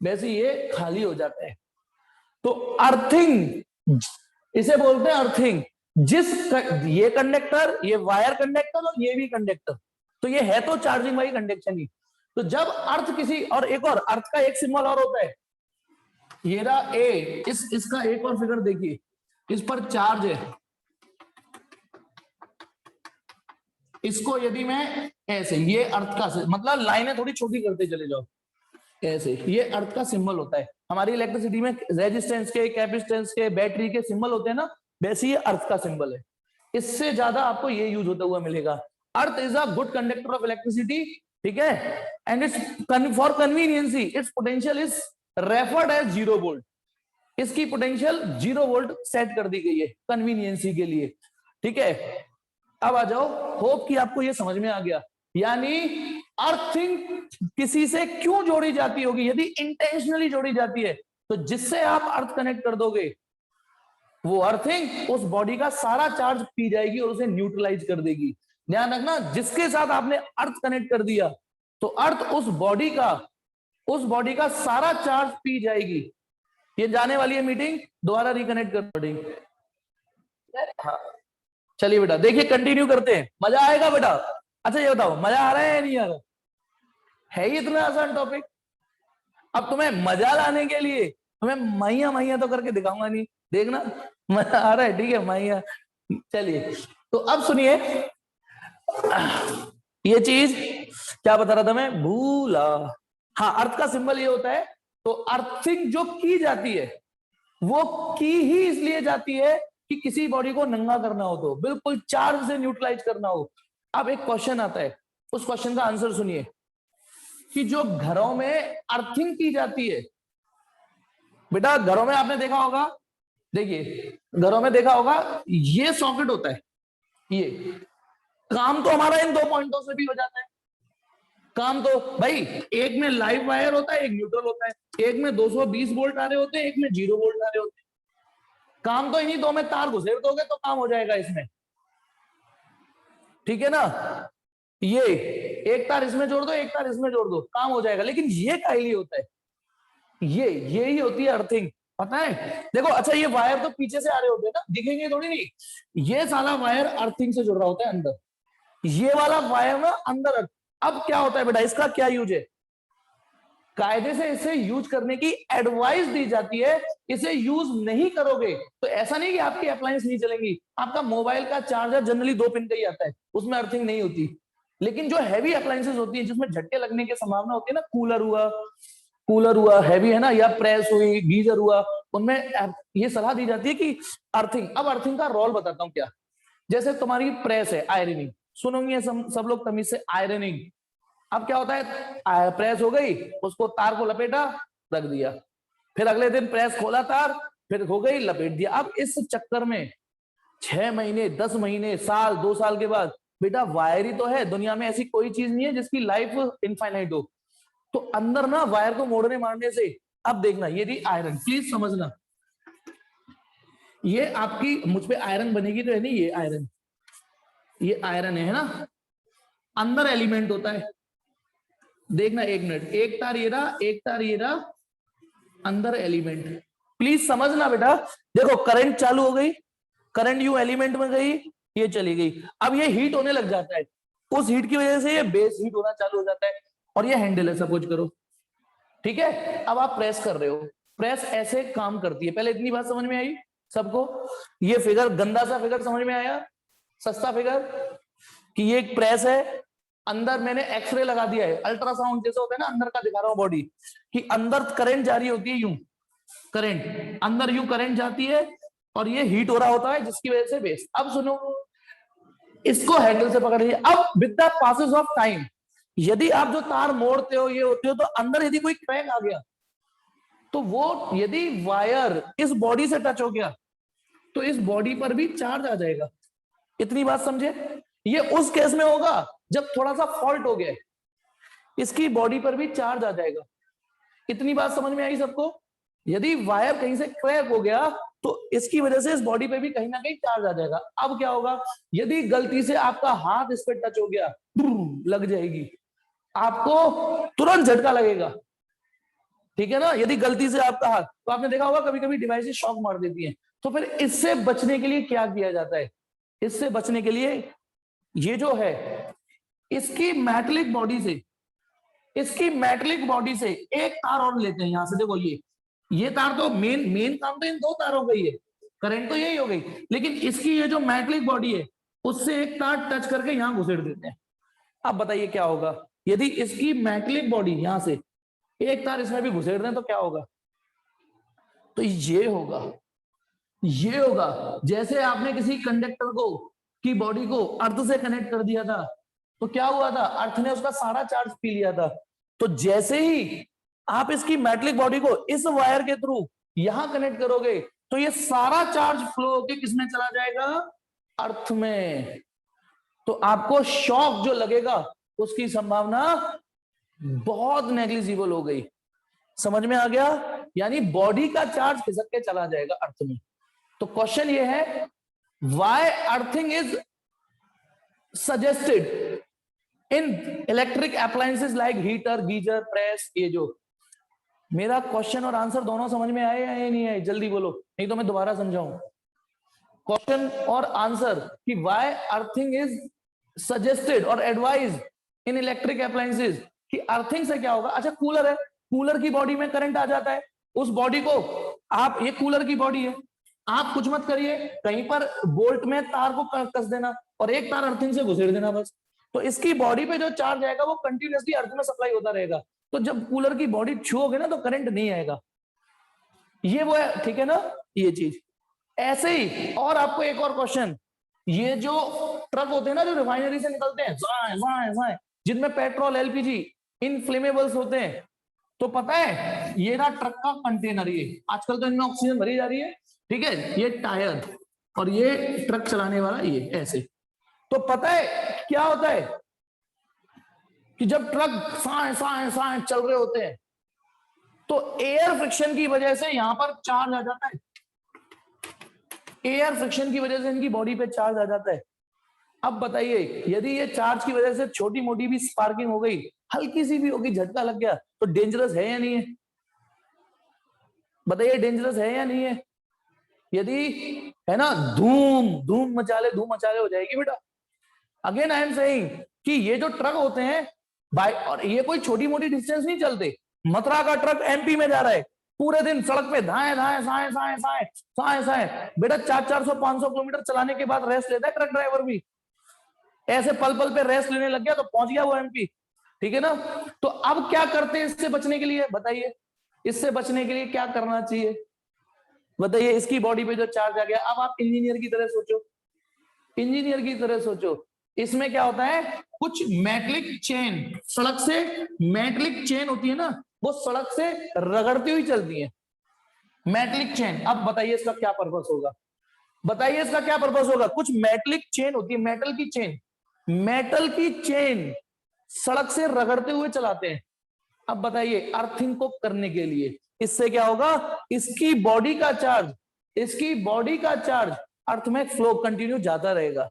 वैसे ये खाली हो जाता है। तो अर्थिंग इसे बोलते हैं, अर्थिंग। ये कंडक्टर, ये वायर कंडक्टर और ये भी कंडक्टर, तो ये है तो चार्जिंग वाली कंडक्शन ही। तो जब अर्थ किसी, और एक और अर्थ का एक सिंबल और होता है, ये रहा ए। इसका एक और फिगर देखिए, इस पर चार्ज है, इसको यदि मैं ऐसे, ये अर्थ का, मतलब लाइनें थोड़ी छोटी करते चले जाओ ऐसे, ये अर्थ का सिंबल होता है। हमारी इलेक्ट्रिसिटी में रेजिस्टेंस के, कैपेसिटेंस के, बैटरी के सिंबल होते हैं ना, वैसे ये अर्थ का सिंबल है। इससे ज्यादा आपको ये यूज होता हुआ मिलेगा। Earth is a good conductor of electricity, ठीक है, and it's for conveniency its potential is referred as 0 volt. इसकी पोटेंशियल 0 वोल्ट सेट कर दी गई है कन्वीनियंसी के लिए। ठीक है, अब आ जाओ, होप कि आपको ये समझ में आ गया। यानी अर्थिंग किसी से क्यों जोड़ी जाती होगी? यदि इंटेंशनली जोड़ी जाती है तो जिससे आप अर्थ कनेक्ट कर दोगे, वो अर्थिंग उस बॉडी का सारा चार्ज पी जाएगी और उसे न्यूट्रलाइज कर देगी। ध्यान रखना, जिसके साथ आपने अर्थ कनेक्ट कर दिया तो अर्थ उस बॉडी का सारा चार्ज पी जाएगी। ये जाने वाली है मीटिंग, दोबारा रिकनेक्ट कर बॉडी। हाँ चलिए बेटा, देखिए कंटिन्यू करते हैं, मजा आएगा बेटा। अच्छा ये बताओ, मजा आ रहा है या नहीं आ रहा? है ही इतना आसान टॉपिक। अब तुम्हें मजा लाने के लिए तुम्हें मैया तो करके दिखाऊंगा नहीं, देखना मजा आ रहा है। ठीक है मैया, चलिए तो अब सुनिए, ये चीज क्या बता रहा था मैं, भूला। हाँ, अर्थ का सिंबल ये होता है। तो अर्थिंग जो की जाती है वो की ही इसलिए जाती है कि किसी बॉडी को नंगा करना हो, तो बिल्कुल चार्ज से न्यूट्रलाइज करना हो। अब एक क्वेश्चन आता है, उस क्वेश्चन का आंसर सुनिए कि जो घरों में अर्थिंग की जाती है, बेटा घरों में आपने देखा होगा, देखिए घरों में देखा होगा, ये सॉकेट होता है, ये काम तो हमारा इन 2 पॉइंटों से भी हो जाता है। काम तो भाई, एक में लाइव वायर होता है, एक न्यूट्रल होता है, एक में 220 वोल्ट आ रहे होते हैं, एक में 0 वोल्ट आ रहे होते हैं। काम तो इन्हीं 2 में तार घुसेड़ दोगे तो काम हो जाएगा इसमें, ठीक है ना। ये एक तार इसमें जोड़ दो, एक तार इसमें जोड़ दो, काम हो जाएगा। लेकिन ये का लिए होता है, ये ही होती है अर्थिंग, पता है। देखो अच्छा, ये वायर तो पीछे से आ रहे होते हैं ना, दिखेंगे थोड़ी नहीं, ये सारा वायर अर्थिंग से जुड़ रहा होता है अंदर, ये वाला वायर ना अंदर। अब क्या होता है बेटा, इसका क्या यूज है? कायदे से इसे यूज करने की एडवाइस दी जाती है। इसे यूज नहीं करोगे तो ऐसा नहीं कि आपकी अप्लायंस नहीं चलेंगी। आपका मोबाइल का चार्जर जनरली 2 पिन का ही आता है, उसमें अर्थिंग नहीं होती। लेकिन जो हैवी अप्लायंसेस होती है जिसमें झटके लगने की संभावना होती है ना, कूलर हुआ हैवी है ना, या प्रेस हुई, गीजर हुआ, उनमें ये सलाह दी जाती है कि अर्थिंग। अब अर्थिंग का रोल बताता हूं क्या। जैसे तुम्हारी प्रेस है, आयरनिंग, सुनोगे सब लोग तमीज से, आयरनिंग। अब क्या होता है, प्रेस हो गई, उसको तार को लपेटा, रख दिया, फिर अगले दिन प्रेस खोला, तार फिर हो गई, लपेट दिया। अब इस चक्कर में 6 महीने, 10 महीने, साल, 2 साल के बाद बेटा वायर ही तो है, दुनिया में ऐसी कोई चीज नहीं है जिसकी लाइफ इनफाइनाइट हो। तो अंदर ना वायर को मोड़ने मारने से, अब देखना ये थी आयरन, प्लीज समझना, ये आपकी मुझ पे आयरन बनेगी तो है नहीं, ये आयरन है ना, अंदर एलिमेंट होता है। देखना 1 मिनट, एक तार ये रहा, एक तार ये रहा, अंदर एलिमेंट, प्लीज समझना बेटा। देखो करंट चालू हो गई, करंट यू एलिमेंट में गई, ये चली गई। अब ये हीट होने लग जाता है, उस हीट की वजह से ये बेस हीट होना चालू हो जाता है, और ये हैंडल है सपोज करो, ठीक है। अब आप प्रेस कर रहे हो, प्रेस ऐसे काम करती है। पहले इतनी बात समझ में आई, सबको? ये फिगर, गंदा सा फिगर समझ में आया? सस्ता फिगर कि ये एक प्रेस है, अंदर मैंने एक्सरे लगा दिया है, अल्ट्रासाउंड जैसे होता है ना, अंदर का दिखा रहा हूं बॉडी कि अंदर करंट जारी होती है, यूं करंट अंदर यूं करंट जाती है और ये हीट हो रहा होता है जिसकी वजह से बेस। अब सुनो, इसको हैंडल से पकड़ लीजिए। अब with the passes of time, यदि आप जो तार मोड़ते हो, ये होते हो, तो अंदर यदि कोई क्रैक आ गया, तो वो यदि वायर इस बॉडी से टच हो गया तो इस बॉडी पर भी चार्ज आ जाएगा। इतनी बात समझे? ये उस केस में होगा जब थोड़ा सा फॉल्ट हो गया, इसकी बॉडी पर भी चार्ज आ जाएगा। इतनी बात समझ में आई सबको? यदि वायर कहीं से क्रैक हो गया तो इसकी वजह से इस बॉडी पे भी कहीं ना कहीं चार्ज आ जाएगा। अब क्या होगा, यदि गलती से आपका हाथ इस पे टच हो गया, लग जाएगी, आपको तुरंत झटका लगेगा, ठीक है ना? यदि गलती से आपका हाथ, तो आपने देखा होगा कभी कभी डिवाइसेस शॉक मार देती हैं। तो फिर इससे बचने के लिए क्या किया जाता है? इससे बचने के लिए ये जो है, इसकी मेटलिक बॉडी से, इसकी मेटलिक बॉडी से एक तार और लेते हैं यहां से। देखो ये तार तो मेन काम तो इन दो तारों का ही है, करंट तो यही हो गई, लेकिन इसकी ये जो मेटलिक बॉडी है उससे एक तार टच करके यहां घुसेड़ देते हैं। अब बताइए क्या होगा यदि इसकी मेटलिक बॉडी यहां से एक तार इसमें भी घुसेड़ दें तो क्या होगा? तो ये होगा, ये होगा जैसे आपने किसी कंडक्टर को की बॉडी को अर्थ से कनेक्ट कर दिया था, तो क्या हुआ था, अर्थ ने उसका सारा चार्ज पी लिया था। तो जैसे ही आप इसकी मेटलिक बॉडी को इस वायर के थ्रू यहां कनेक्ट करोगे तो ये सारा चार्ज फ्लो होके किसमें चला जाएगा? अर्थ में। तो आपको शॉक जो लगेगा उसकी संभावना बहुत नेग्लिजिबल हो गई। समझ में आ गया? यानी बॉडी का चार्ज खिसक के चला जाएगा अर्थ में। तो क्वेश्चन ये है, why earthing is suggested in electric appliances like heater, geyser, press. ये जो मेरा क्वेश्चन और आंसर दोनों समझ में आए या नहीं आए? जल्दी बोलो, नहीं तो मैं दोबारा समझाऊं। क्वेश्चन और आंसर कि व्हाई अर्थिंग इज सजेस्टेड और एडवाइज इन इलेक्ट्रिक अप्लायंसेस, कि अर्थिंग से क्या होगा? अच्छा, कूलर है, कूलर की बॉडी में करंट आ जाता है, उस बॉडी को आप, ये कूलर की बॉडी है, आप कुछ मत करिए, कहीं पर बोल्ट में तार को कस देना और एक तार अर्थिंग से घुसेड़ देना बस। तो इसकी बॉडी पे जो चार्ज आएगा वो कंटिन्यूअसली अर्थ में सप्लाई होता रहेगा। तो जब कूलर की बॉडी छूओगे ना तो करंट नहीं आएगा। ये वो है, ठीक है ना? ये चीज ऐसे ही। और आपको एक और क्वेश्चन, ये जो ट्रक होते हैं ना जो रिफाइनरी से निकलते हैं, जिनमें पेट्रोल, एलपीजी, इनफ्लेमेबल्स होते हैं, तो पता है ये ना ट्रक का कंटेनर, ये आजकल तो इनमें ऑक्सीजन भरी जा रही है, ठीक है, ये टायर और ये ट्रक चलाने वाला ये ऐसे। तो पता है क्या होता है कि जब ट्रक साए चल रहे होते हैं तो एयर फ्रिक्शन की वजह से यहां पर चार्ज आ जाता है, एयर फ्रिक्शन की वजह से इनकी बॉडी पे चार्ज आ जाता है। अब बताइए यदि ये चार्ज की वजह से छोटी मोटी भी स्पार्किंग हो गई, हल्की सी भी होगी, झटका लग गया, तो डेंजरस है या नहीं है? बताइए डेंजरस है या नहीं है? यदि है ना, धूम धूम मचाले हो जाएगी बेटा। अगेन आई एम सेइंग कि ये जो ट्रक होते हैं बाइक, और ये कोई छोटी मोटी डिस्टेंस नहीं चलते। मथुरा का ट्रक एमपी में जा रहा है, पूरे दिन सड़क पे धाए धाए साए साए साए साए साए बेटा, 400-500 किलोमीटर चलाने के बाद रेस्ट लेता है ट्रक ड्राइवर भी। ऐसे पल पल पे रेस्ट लेने लग गया तो पहुंच गया वो एमपी, ठीक है ना? तो अब क्या करते हैं इससे बचने के लिए? बताइए, इससे बचने के लिए क्या करना चाहिए? बताइए, इसकी बॉडी पे जो चार्ज आ गया, अब आप इंजीनियर की तरह सोचो, इंजीनियर की तरह सोचो। इसमें क्या होता है, कुछ मेटलिक चेन, सड़क से मेटलिक चेन होती है ना, वो सड़क से रगड़ती हुई चलती है, मेटलिक चेन। अब बताइए इसका क्या पर्पस होगा? बताइए इसका क्या पर्पस होगा? कुछ मेटलिक चेन होती है, मेटल की चेन, मेटल की चेन सड़क से रगड़ते हुए चलाते हैं। अब बताइए अर्थिंग को करने के लिए इससे क्या होगा? इसकी बॉडी का चार्ज, इसकी बॉडी का चार्ज अर्थ में फ्लो कंटिन्यू जाता रहेगा।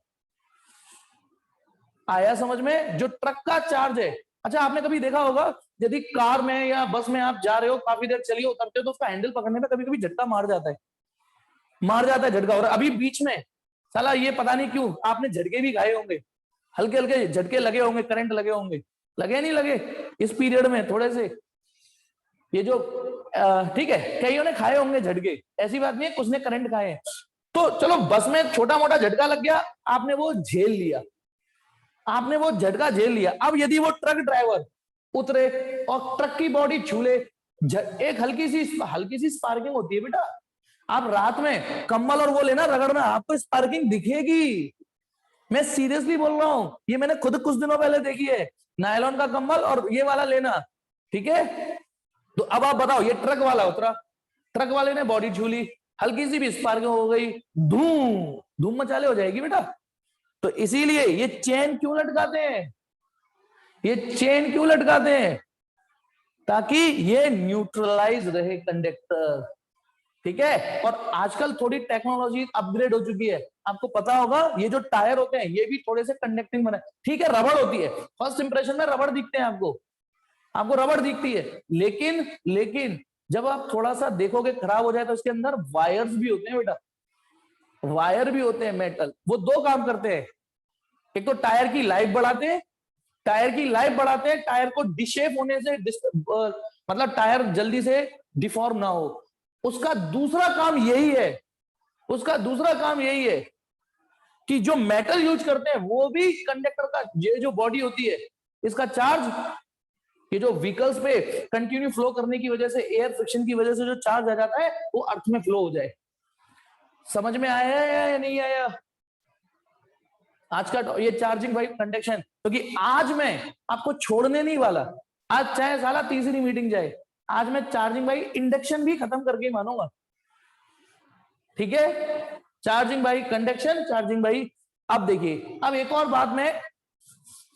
आया समझ में? जो ट्रक का चार्ज है, अच्छा आपने कभी देखा होगा यदि कार में या बस में आप जा रहे हो, काफी देर चलिए, उतरते हो तो उसका हैंडल पकड़ने में कभी कभी झटका मार जाता है, मार जाता है झटका। और अभी बीच में साला ये पता नहीं क्यों आपने झटके भी खाए होंगे, हल्के हल्के झटके लगे होंगे, करंट लगे होंगे, लगे नहीं लगे इस पीरियड में थोड़े से? ये जो ठीक है, कईयों ने खाए होंगे झटके, ऐसी बात नहीं है, कुछ ने करंट खाए हैं। तो चलो बस में छोटा मोटा झटका लग गया, आपने वो झेल लिया, आपने वो झटका झेल लिया। अब यदि वो ट्रक ड्राइवर उतरे और ट्रक की बॉडी छूले, एक हल्की सी स्पार्किंग होती है बेटा। आप रात में कम्बल और वो लेना रगड़ना, आपको स्पार्किंग दिखेगी। मैं सीरियसली बोल रहा हूं, ये मैंने खुद कुछ दिनों पहले देखी है। नायलॉन का कम्बल और ये वाला लेना, ठीक है। तो अब आप बताओ, ये ट्रक वाला उतरा, ट्रक वाले ने बॉडी छू ली, हल्की सी भी स्पार्किंग हो गई, धूम धूम मचाले हो जाएगी बेटा। तो इसीलिए ये चेन क्यों लटकाते हैं, ये चेन क्यों लटकाते हैं, ताकि ये न्यूट्रलाइज रहे कंडक्टर, ठीक है। और आजकल थोड़ी टेक्नोलॉजी अपग्रेड हो चुकी है, आपको पता होगा ये जो टायर होते हैं ये भी थोड़े से कंडक्टिंग बने, ठीक है। रबड़ होती है, फर्स्ट इंप्रेशन में रबड़ दिखते हैं आपको, आपको रबड़ दिखती है, लेकिन जब आप थोड़ा सा देखोगे खराब हो जाए तो इसके अंदर वायर्स भी होते हैं बेटा, वायर भी होते हैं मेटल। वो दो काम करते हैं, एक तो टायर की लाइफ बढ़ाते हैं, टायर की लाइफ बढ़ाते हैं, टायर को डिशेप होने से मतलब टायर जल्दी से डिफॉर्म ना हो। उसका दूसरा काम यही है, उसका दूसरा काम यही है कि जो मेटल यूज करते हैं वो भी कंडक्टर का, ये जो बॉडी होती है इसका चार्ज, ये जो व्हीकल्स पे कंटिन्यू फ्लो करने की वजह से, एयर फ्रिक्शन की वजह से जो चार्ज आ जाता है वो अर्थ में फ्लो हो जाए। समझ में आया या नहीं आया आज का ये चार्जिंग बाई कंडक्शन? क्योंकि आज मैं आपको छोड़ने नहीं वाला, आज चाहे साला तीसरी मीटिंग जाए, आज मैं चार्जिंग बाई इंडक्शन भी खत्म करके मानूंगा, ठीक है। Charging by conduction, charging by. अब देखिए, अब एक और बात मैं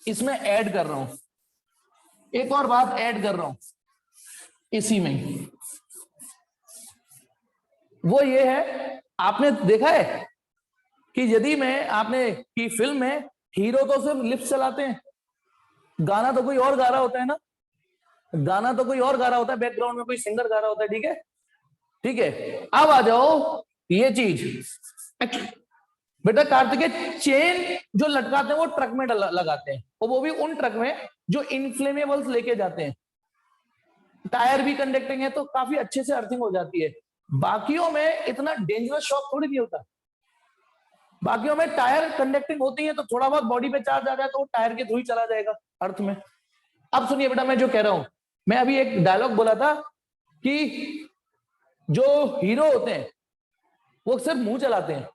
इसमें ऐड कर रहा हूं, एक और बात ऐड कर रहा हूं इसी में, वो ये है, आपने देखा है कि यदि मैं आपने की फिल्म में हीरो तो सिर्फ लिफ्ट चलाते हैं, गाना तो कोई और गा रहा होता है ना, गाना तो कोई और गा रहा होता है, बैकग्राउंड में कोई सिंगर गा रहा होता है, ठीक है, ठीक है। अब आ जाओ ये चीज, बेटा कार्तिकेय, चेन जो लटकाते हैं वो ट्रक में लगाते हैं, और वो भी उन ट्रक में जो इनफ्लेमेबल्स लेके जाते हैं। टायर भी कंडक्टिंग है तो काफी अच्छे से अर्थिंग हो जाती है। बाकियों में इतना डेंजरस शॉक थोड़ी नहीं होता, बाकियों में टायर कंडक्टिंग होती है तो थोड़ा बहुत बॉडी पे चार्ज आ जाए तो टायर के थ्रू ही चला जाएगा अर्थ में। अब सुनिए बेटा, मैं जो कह रहा हूं, मैं अभी एक डायलॉग बोला था कि जो हीरो होते हैं वो सिर्फ मुंह चलाते हैं,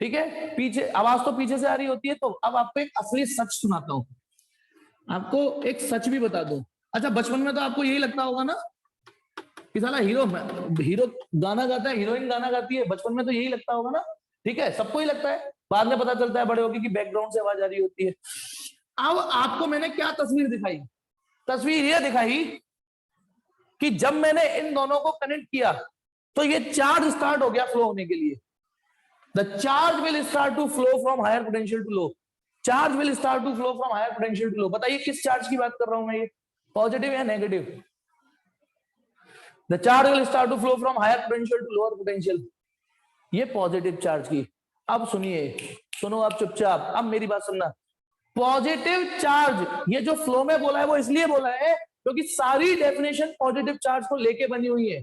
ठीक है, पीछे आवाज तो पीछे से आ रही होती है। तो अब आपको एक असली सच सुनाता हूं, आपको एक सच भी बता दूं। अच्छा, बचपन में तो आपको यही लगता होगा ना कि साला हीरो हीरो गाना गाता है, हीरोइन गाना गाती है, बचपन में तो यही लगता होगा ना, ठीक है, सबको ही लगता है। बाद में पता चलता है बड़े होके कि बैकग्राउंड से आवाज आ रही होती है। अब आपको मैंने क्या तस्वीर दिखाई, तस्वीर यह दिखाई कि जब मैंने इन दोनों को कनेक्ट किया तो ये चार्ज स्टार्ट हो गया फ्लो होने के लिए। The charge will start to flow from higher potential to low, charge will start to flow from higher potential to low. बताइए किस चार्ज की बात कर रहा हूं मैं, ये पॉजिटिव या negative? The charge will start to flow from higher potential to lower potential, ये पॉजिटिव चार्ज की। अब सुनिए, सुनो आप चुपचाप, अब मेरी बात सुनना। पॉजिटिव चार्ज ये जो फ्लो में बोला है वो इसलिए बोला है क्योंकि सारी डेफिनेशन पॉजिटिव चार्ज को लेके बनी हुई है,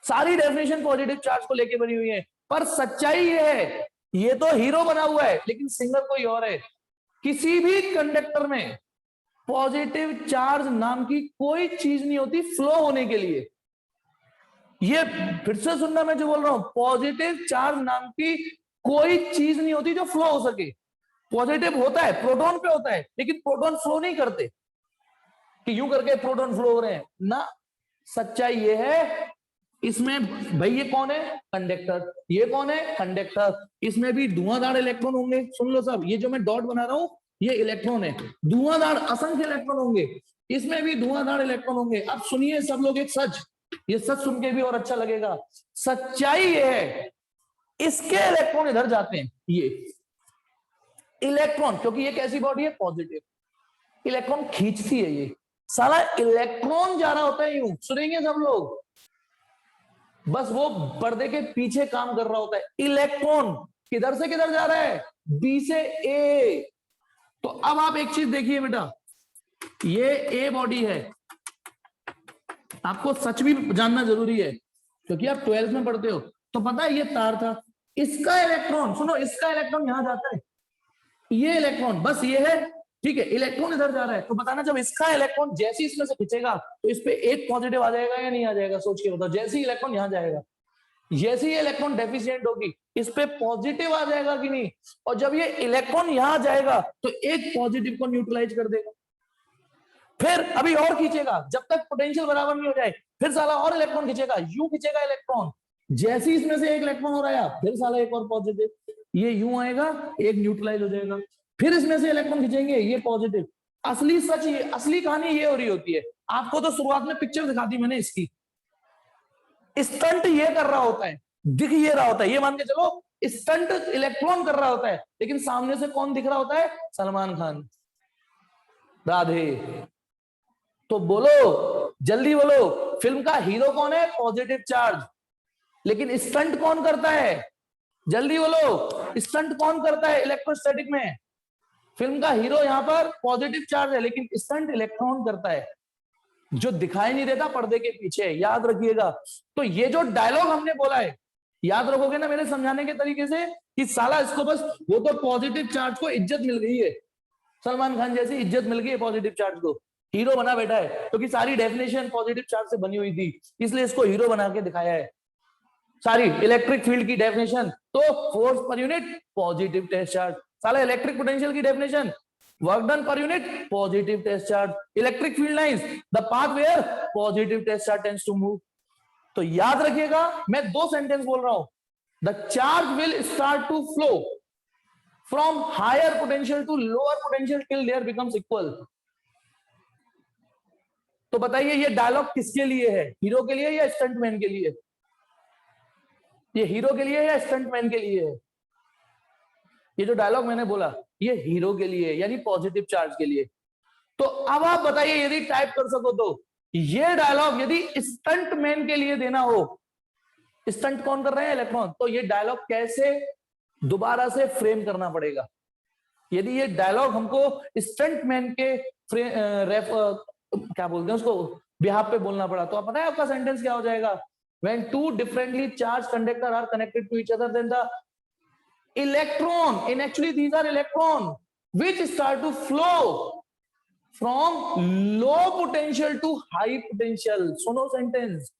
सारी डेफिनेशन पॉजिटिव चार्ज को लेके बनी हुई है। पर सच्चाई ये है, ये तो हीरो बना हुआ है लेकिन सिंगर कोई और है। किसी भी कंडक्टर में पॉजिटिव चार्ज नाम की कोई चीज नहीं होती फ्लो होने के लिए। ये फिर से सुनना, मैं जो बोल रहा हूं, पॉजिटिव चार्ज नाम की कोई चीज नहीं होती जो फ्लो हो सके। पॉजिटिव होता है, प्रोटॉन पे होता है, लेकिन प्रोटॉन फ्लो नहीं करते कि यूं करके प्रोटॉन फ्लो हो रहे हैं ना। सच्चाई ये है, इसमें भाई ये कौन है? कंडक्टर। ये कौन है? कंडक्टर। इसमें भी धुआंधार इलेक्ट्रॉन होंगे, सुन लो सब, ये जो मैं डॉट बना रहा हूं ये इलेक्ट्रॉन है, धुआंधार असंख्य इलेक्ट्रॉन होंगे, इसमें भी धुआंधार इलेक्ट्रॉन होंगे। अब सुनिए सब लोग एक सच, ये सच सुन के भी और अच्छा लगेगा। सच्चाई ये है, इसके इलेक्ट्रॉन इधर जाते हैं, ये इलेक्ट्रॉन, क्योंकि ये कैसी बॉडी है? पॉजिटिव, इलेक्ट्रॉन खींचती है ये। साला इलेक्ट्रॉन जा रहा होता है यूं, सुनेंगे सब लोग, बस वो पर्दे के पीछे काम कर रहा होता है। इलेक्ट्रॉन किधर से किधर जा रहा है? बी से ए। तो अब आप एक चीज देखिए बेटा, ये ए बॉडी है, आपको सच भी जानना जरूरी है क्योंकि आप 12th में पढ़ते हो। तो पता है ये तार था, इसका इलेक्ट्रॉन, सुनो, इसका इलेक्ट्रॉन यहां जाता है, ये इलेक्ट्रॉन बस ये है, ठीक है, इलेक्ट्रॉन इधर जा रहा है। तो बताना जब इसका इलेक्ट्रॉन जैसे इसमें से खींचेगा तो इस पे एक पॉजिटिव आ जाएगा या नहीं आ जाएगा, सोच के बताओ। जैसे ही इलेक्ट्रॉन यहां जाएगा, जैसे ही इलेक्ट्रॉन डेफिशिएंट होगी, इस पे पॉजिटिव आ जाएगा कि नहीं, और जब ये इलेक्ट्रॉन यहां जाएगा तो एक पॉजिटिव को न्यूट्रलाइज कर देगा। फिर अभी और खींचेगा जब तक पोटेंशियल बराबर नहीं हो जाए, फिर साला और इलेक्ट्रॉन खींचेगा, यूं खींचेगा इलेक्ट्रॉन, जैसे इसमें से एक इलेक्ट्रॉन हो रहा है फिर साला एक और पॉजिटिव, ये यूं आएगा, एक न्यूट्रलाइज हो जाएगा, फिर इसमें से इलेक्ट्रॉन खींचेंगे, ये पॉजिटिव। असली सच ये, असली कहानी ये हो रही होती है। आपको तो शुरुआत में पिक्चर दिखा दी मैंने इसकी, स्टंट ये कर रहा होता है, दिख ये रहा होता है, ये मान के चलो स्टंट इलेक्ट्रॉन कर रहा होता है, लेकिन सामने से कौन दिख रहा होता है, सलमान खान। राधे। तो बोलो, जल्दी बोलो, फिल्म का हीरो कौन है, पॉजिटिव चार्ज, लेकिन स्टंट कौन करता है, जल्दी बोलो, स्टंट कौन करता है इलेक्ट्रोस्टैटिक में, फिल्म का हीरो यहां पर पॉजिटिव चार्ज है, लेकिन स्टंट इलेक्ट्रॉन करता है, जो दिखाई नहीं देता पर्दे के पीछे, याद रखिएगा। तो ये जो डायलॉग हमने बोला है, याद रखोगे ना मेरे समझाने के तरीके से, कि साला इसको बस, वो तो पॉजिटिव चार्ज को इज्जत मिल गई है, सलमान खान जैसी इज्जत मिल गई है पॉजिटिव चार्ज को, हीरो बना बैठा है, क्योंकि सारी डेफिनेशन पॉजिटिव चार्ज से बनी हुई थी, इसलिए इसको हीरो बना के दिखाया है। सारी इलेक्ट्रिक फील्ड की डेफिनेशन तो force per unit positive test charge, साला इलेक्ट्रिक पोटेंशियल की definition work done per unit positive test charge, electric field lines the path where positive test charge tends to move. तो याद रखिएगा, मैं दो sentence बोल रहा हूं, the charge will start to flow from higher potential to lower potential till their becomes equal. तो बताइए ये डायलॉग किसके लिए है, हीरो के लिए या स्टंटमैन के लिए, ये हीरो के लिए या स्टंटमैन के लिए है, ये जो डायलॉग मैंने बोला ये हीरो के लिए यानी पॉजिटिव चार्ज के लिए। तो अब आप बताइए, यदि टाइप कर सको तो, ये डायलॉग यदि स्टंटमैन के लिए देना हो, स्टंट कौन कर रहे हैं, इलेक्ट्रॉन, तो ये डायलॉग कैसे दोबारा से फ्रेम करना पड़ेगा। यदि ये डायलॉग हमको स्टंटमैन के क्या बोलते हैं उसको, बिहाफ पे बोलना पड़ा, तो आप पता है आपका सेंटेंस क्या हो जाएगा, when two differently charged conductors are connected to each other, then the electron, in actually these are electron which start to flow from low potential to high potential. सुनो sentence,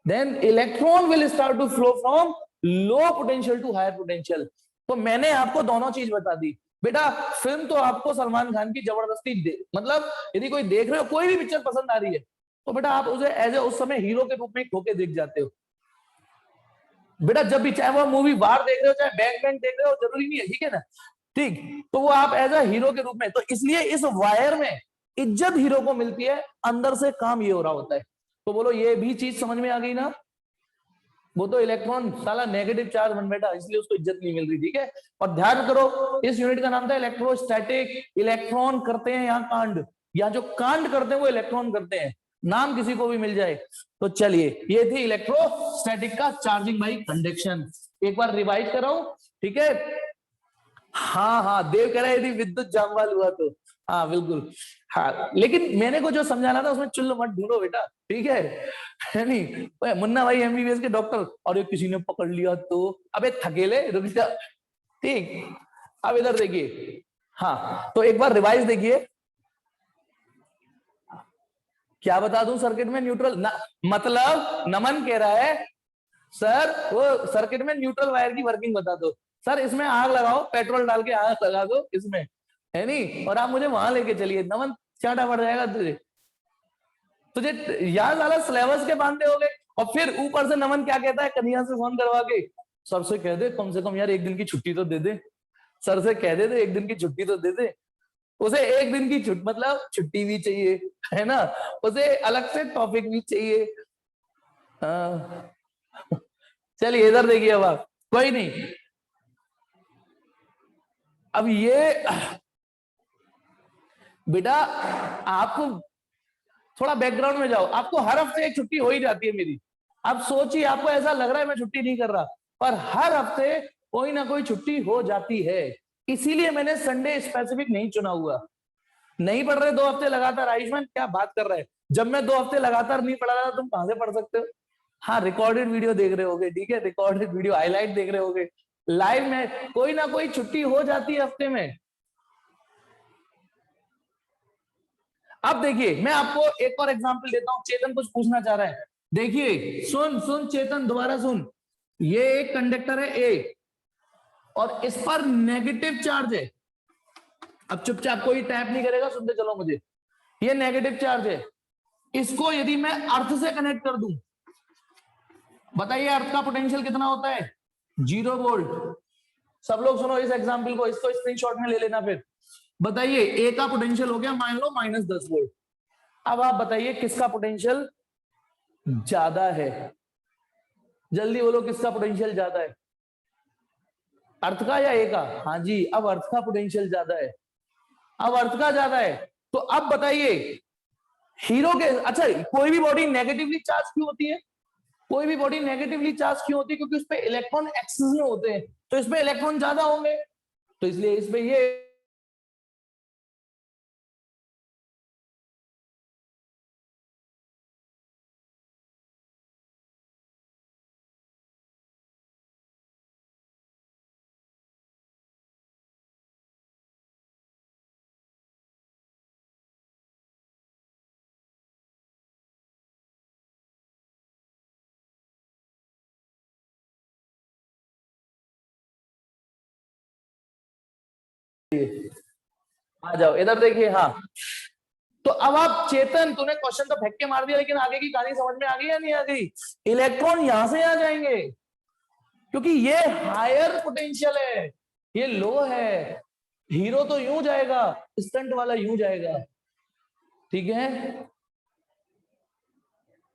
then electron will start to flow from low potential to higher potential. तो मैंने आपको दोनों चीज बता दी बेटा। Film तो आपको सलमान खान की जबरदस्ती मतलब यदि कोई देख रहे हो, कोई भी पिक्चर पसंद आ रही है, तो बेटा आप उसे एज ए उस समय हीरो के रूप में खोके देख जाते हो बेटा। जब भी, चाहे वो मूवी वार देख रहे हो, चाहे बैंक बैंक देख रहे हो, जरूरी नहीं है, ठीक है ना, ठीक, तो वो आप एज ए हीरो के रूप में, तो इसलिए इस वायर में इज्जत हीरो को मिलती है, अंदर से काम ये हो रहा होता है। तो बोलो ये भी चीज समझ में आ गई ना, वो तो इलेक्ट्रॉन साला नेगेटिव चार्ज बन बैठा, इसलिए उसको इज्जत नहीं मिल रही, ठीक है। और ध्यान करो, इस यूनिट का नाम था इलेक्ट्रोस्टैटिक, इलेक्ट्रॉन करते हैं यहाँ कांड, या जो कांड करते हैं वो इलेक्ट्रॉन करते हैं, नाम किसी को भी मिल जाए। तो चलिए, ये थी इलेक्ट्रोस्टैटिक का चार्जिंग बाई कंडक्शन। एक बार रिवाइज कराऊं, ठीक है। हाँ हाँ, देव कह रहे थे विद्युत जामवाल हुआ तो, हाँ बिल्कुल, हाँ, लेकिन मैंने को जो समझाना था उसमें चुल्लू मत ढूंढो बेटा, ठीक है नहीं। मुन्ना भाई एमबीबीएस के डॉक्टर, और किसी ने पकड़ लिया तो, अबे थकेले रुक जा, ठीक। अब इधर देखिए, हाँ, तो एक बार रिवाइज देखिए, क्या बता दूं सर्किट में न्यूट्रल मतलब नमन कह रहा है सर वो सर्किट में न्यूट्रल वायर की वर्किंग बता दो। सर इसमें आग लगाओ, पेट्रोल डाल के आग लगा दो इसमें, है नहीं, और आप मुझे वहां लेके चलिए, नमन चाटा पड़ जाएगा तुझे याद वाला सिलेबस के बांधे हो गए। और फिर ऊपर से नमन क्या कहता है, कन्हैया से फोन करवा के, सर से कह दे कम से कम यार एक दिन की छुट्टी तो दे दे, सर से कह दे एक दिन की छुट्टी तो दे दे। उसे एक दिन की मतलब छुट्टी भी चाहिए, है ना, उसे अलग से टॉपिक भी चाहिए। चलिए इधर देखिए, अब आप कोई नहीं, अब ये बेटा आपको थोड़ा बैकग्राउंड में जाओ, आपको हर हफ्ते एक छुट्टी हो ही जाती है मेरी। अब सोचिए, आपको ऐसा लग रहा है मैं छुट्टी नहीं कर रहा, पर हर हफ्ते कोई ना कोई छुट्टी हो जाती है, इसीलिए मैंने संडे स्पेसिफिक नहीं चुना हुआ। नहीं पढ़ रहे 2 हफ्ते लगातार, आयुष्मान क्या बात कर रहा है, जब मैं 2 हफ्ते लगातार नहीं पढ़ा रहा तुम कहां से पढ़ सकते हो? हाँ, रिकॉर्डेड वीडियो देख रहे होगे, ठीक है, रिकॉर्डेड वीडियो हाईलाइट देख रहे होगे। लाइव में कोई ना कोई छुट्टी हो जाती है हफ्ते में। अब देखिए मैं आपको एक और एग्जांपल देता हूं, चेतन कुछ पूछना चाह रहा है। देखिए सुन सुन चेतन, दोबारा सुन। ये एक कंडक्टर है ए और इस पर नेगेटिव चार्ज है। अब चुपचाप कोई टैप नहीं करेगा, सुनते चलो मुझे। ये नेगेटिव चार्ज है, इसको यदि मैं अर्थ से कनेक्ट कर दूं, बताइए अर्थ का पोटेंशियल कितना होता है? 0 वोल्ट। सब लोग सुनो इस एग्जांपल को, इसको स्क्रीनशॉट में ले लेना। फिर बताइए ए का पोटेंशियल हो गया मान लो -10 वोल्ट। अब आप बताइए किसका पोटेंशियल ज्यादा है? जल्दी बोलो किसका पोटेंशियल ज्यादा है, अर्थ का या ए का? हाँ जी, अब अर्थ का पोटेंशियल ज्यादा है, अब अर्थ का ज्यादा है। तो अब बताइए हीरो के, अच्छा कोई भी बॉडी नेगेटिवली चार्ज क्यों होती है? कोई भी बॉडी नेगेटिवली चार्ज क्यों होती है? क्योंकि उसपे इलेक्ट्रॉन एक्सेस में होते हैं, तो इसमें इलेक्ट्रॉन ज्यादा होंगे, तो इसलिए इसमें ये आ जाओ इधर देखिए। हाँ, तो अब आप चेतन, तूने क्वेश्चन तो फेंक के मार दिया, लेकिन आगे की कहानी समझ में आ गई या नहीं आ गई? इलेक्ट्रॉन यहां से आ जाएंगे क्योंकि ये हायर पोटेंशियल है, ये लो है। हीरो तो यूं जाएगा, स्टंट वाला यूं जाएगा, ठीक है?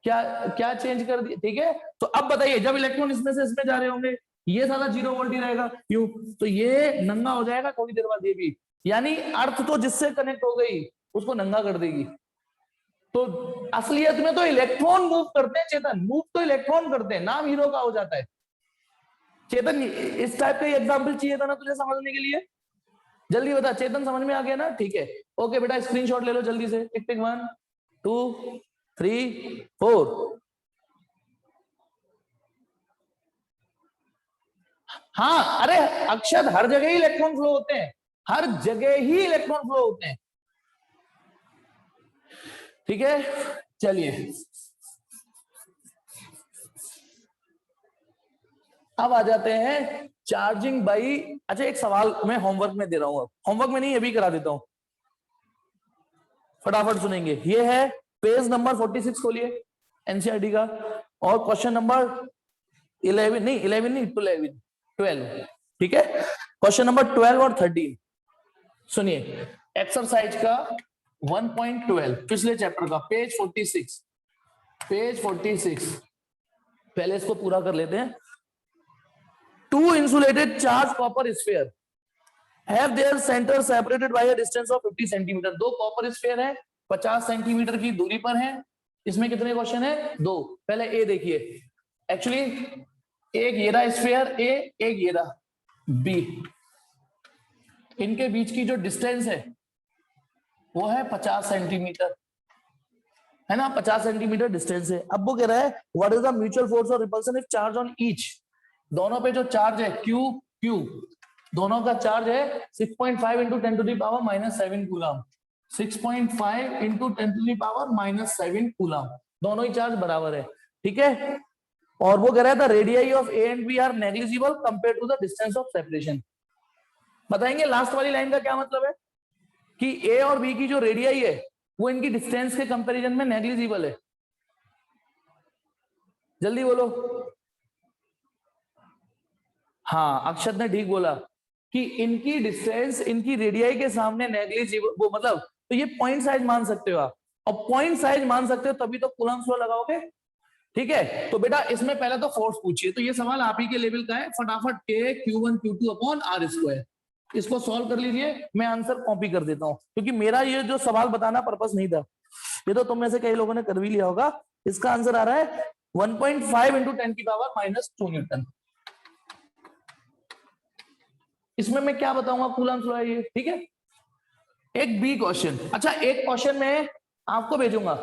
क्या क्या चेंज कर दिया, ठीक है? तो अब बताइए जब इलेक्ट्रॉन इसमें से इसमें जा रहे होंगे, ये सारा 0 वोल्ट ही रहेगा, क्यों? तो ये नंगा हो जाएगा थोड़ी देर बाद ये भी, यानी अर्थ तो जिससे कनेक्ट हो गई उसको नंगा कर देगी। तो असलियत में तो इलेक्ट्रॉन मूव करते हैं चेतन, मूव तो इलेक्ट्रॉन करते हैं, नाम हीरो का हो जाता है। चेतन इस टाइप का एग्जांपल चाहिए था ना तुझे समझने के लिए? जल्दी बता चेतन, समझ में आ गया ना? ठीक है, ओके बेटा स्क्रीनशॉट ले लो जल्दी से, टिक टिक 1 2 3 4। हाँ अरे अक्षत, हर जगह ही इलेक्ट्रॉन फ्लो होते हैं, हर जगह ही इलेक्ट्रॉन फ्लो होते हैं, ठीक है? चलिए अब आ जाते हैं चार्जिंग बाई। अच्छा एक सवाल मैं होमवर्क में दे रहा हूं, अब होमवर्क में नहीं, अभी करा देता हूं, फटाफट सुनेंगे। ये है पेज नंबर 46 खोलिए एनसीईआरटी का, और क्वेश्चन नंबर 11 नहीं 11 नहीं 12, ठीक है? क्वेश्चन नंबर 12 और 13 सुनिए, एक्सरसाइज का 1.12 पिछले चैप्टर का, पेज 46, पेज 46। पहले इसको पूरा कर लेते हैं। 2 insulated charged copper sphere have their center separated by a distance of 50 centimetre. 2 copper sphere है, 50 सेंटीमीटर की दूरी पर है। इसमें कितने क्वेश्चन है? 2। पहले ए देखिए, एक्चुअली एक ये रहा स्फीयर ए, एक ये रहा बी, इनके बीच की जो डिस्टेंस है वो है 50 सेंटीमीटर, है ना? 50 सेंटीमीटर डिस्टेंस है। अब वो कह रहा है what is the mutual force और repulsion if charge on each. दोनों पे जो चार्ज है क्यू क्यू, दोनों का चार्ज है 6.5 into 10 to the power -7 coulomb, 6.5 into 10 to the power -7 coulomb, दोनों ही चार्ज बराबर है, ठीक है? और वो कह रहा था radii of A and B are negligible compare to the distance of separation. बताएंगे लास्ट वाली लाइन का क्या मतलब है? कि ए और बी की जो रेडियाई है वो इनकी डिस्टेंस के कंपैरिजन में नेग्लिजिबल है। जल्दी बोलो। हाँ अक्षत ने ठीक बोला कि इनकी डिस्टेंस इनकी रेडियाई के सामने नेग्लिजिबल, वो मतलब तो ये पॉइंट साइज मान सकते हो आप, और पॉइंट साइज मान सकते हो तभी तो कूलम्ब लॉ लगाओगे, ठीक है? तो बेटा इसमें पहले तो फोर्स पूछिए, तो ये सवाल आप ही के लेवल का है, फटाफट के Q1 Q2 upon R square, इसको सॉल्व कर लीजिए। मैं आंसर कॉपी कर देता हूं क्योंकि मेरा ये जो सवाल बताना पर्पस नहीं था, ये तो तुम में से कई लोगों ने कर भी लिया होगा। इसका आंसर आ रहा है 1.5 इंटू 10 की पावर -2 न्यूटन। इसमें मैं क्या बताऊंगा, कूलम्ब लॉ है ये, ठीक है? एक बी क्वेश्चन, अच्छा एक क्वेश्चन में आपको भेजूंगा,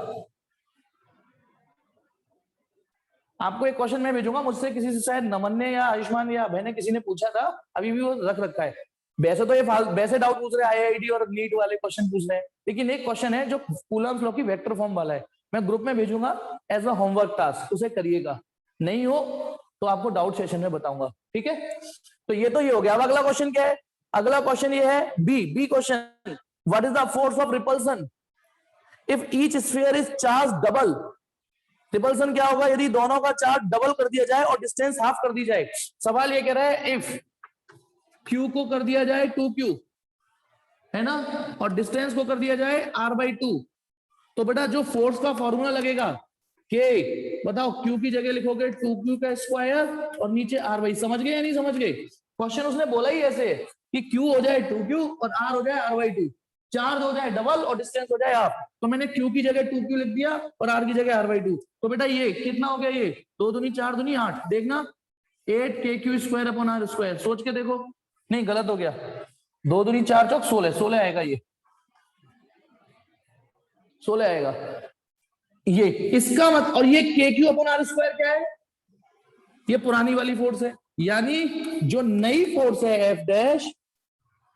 आपको एक क्वेश्चन मैं भेजूंगा, मुझसे किसी से शायद नमन ने या आयुष्मान या अभय ने किसी ने पूछा था, अभी भी वो रख रखा है। वैसे तो ये वैसे डाउट पूछ रहे हैं, आईआईटी और नीट वाले क्वेश्चन पूछ रहे हैं, लेकिन एक क्वेश्चन है जो कूलम्स लॉ की वेक्टर फॉर्म वाला है, मैं ग्रुप में भेजूंगा एज अ होमवर्क टास्क, उसे करिएगा। नहीं हो तो आपको डाउट सेशन में बताऊंगा, ठीक है। तो ये हो गया। अब अगला क्वेश्चन क्या है? अगला क्वेश्चन ये है B question, what is the force of repulsion if each sphere is charge double. Repulsion क्या होगा यदि दोनों का चार्ज डबल कर दिया जाए और डिस्टेंस हाफ कर दी जाए। सवाल ये कह रहा है इफ क्यू को कर दिया जाए 2q, है ना, और डिस्टेंस को कर दिया जाए r/2, तो बेटा जो फोर्स का फॉर्मूला लगेगा के, बताओ क्यू की जगह लिखोगे 2q का स्क्वायर और नीचे r/, समझ गए या नहीं समझ गए? क्वेश्चन उसने बोला ही ऐसे कि q हो जाए 2q और r हो जाए r/2, चार्ज हो जाए डबल और डिस्टेंस हो जाए हाफ, तो मैंने q की जगह 2q लिख दिया और r की जगह r/2। तो बेटा ये कितना हो गया? ये 2 दूनी 4 दूनी 8, देखना 8kq² r²। सोच के देखो, नहीं गलत हो गया, 2 दूनी 4 चौक 16, 16 आएगा, ये 16 आएगा ये, इसका मत। और ये kq/r² क्या है? ये पुरानी वाली फोर्स है, यानी जो नई फोर्स है F डैश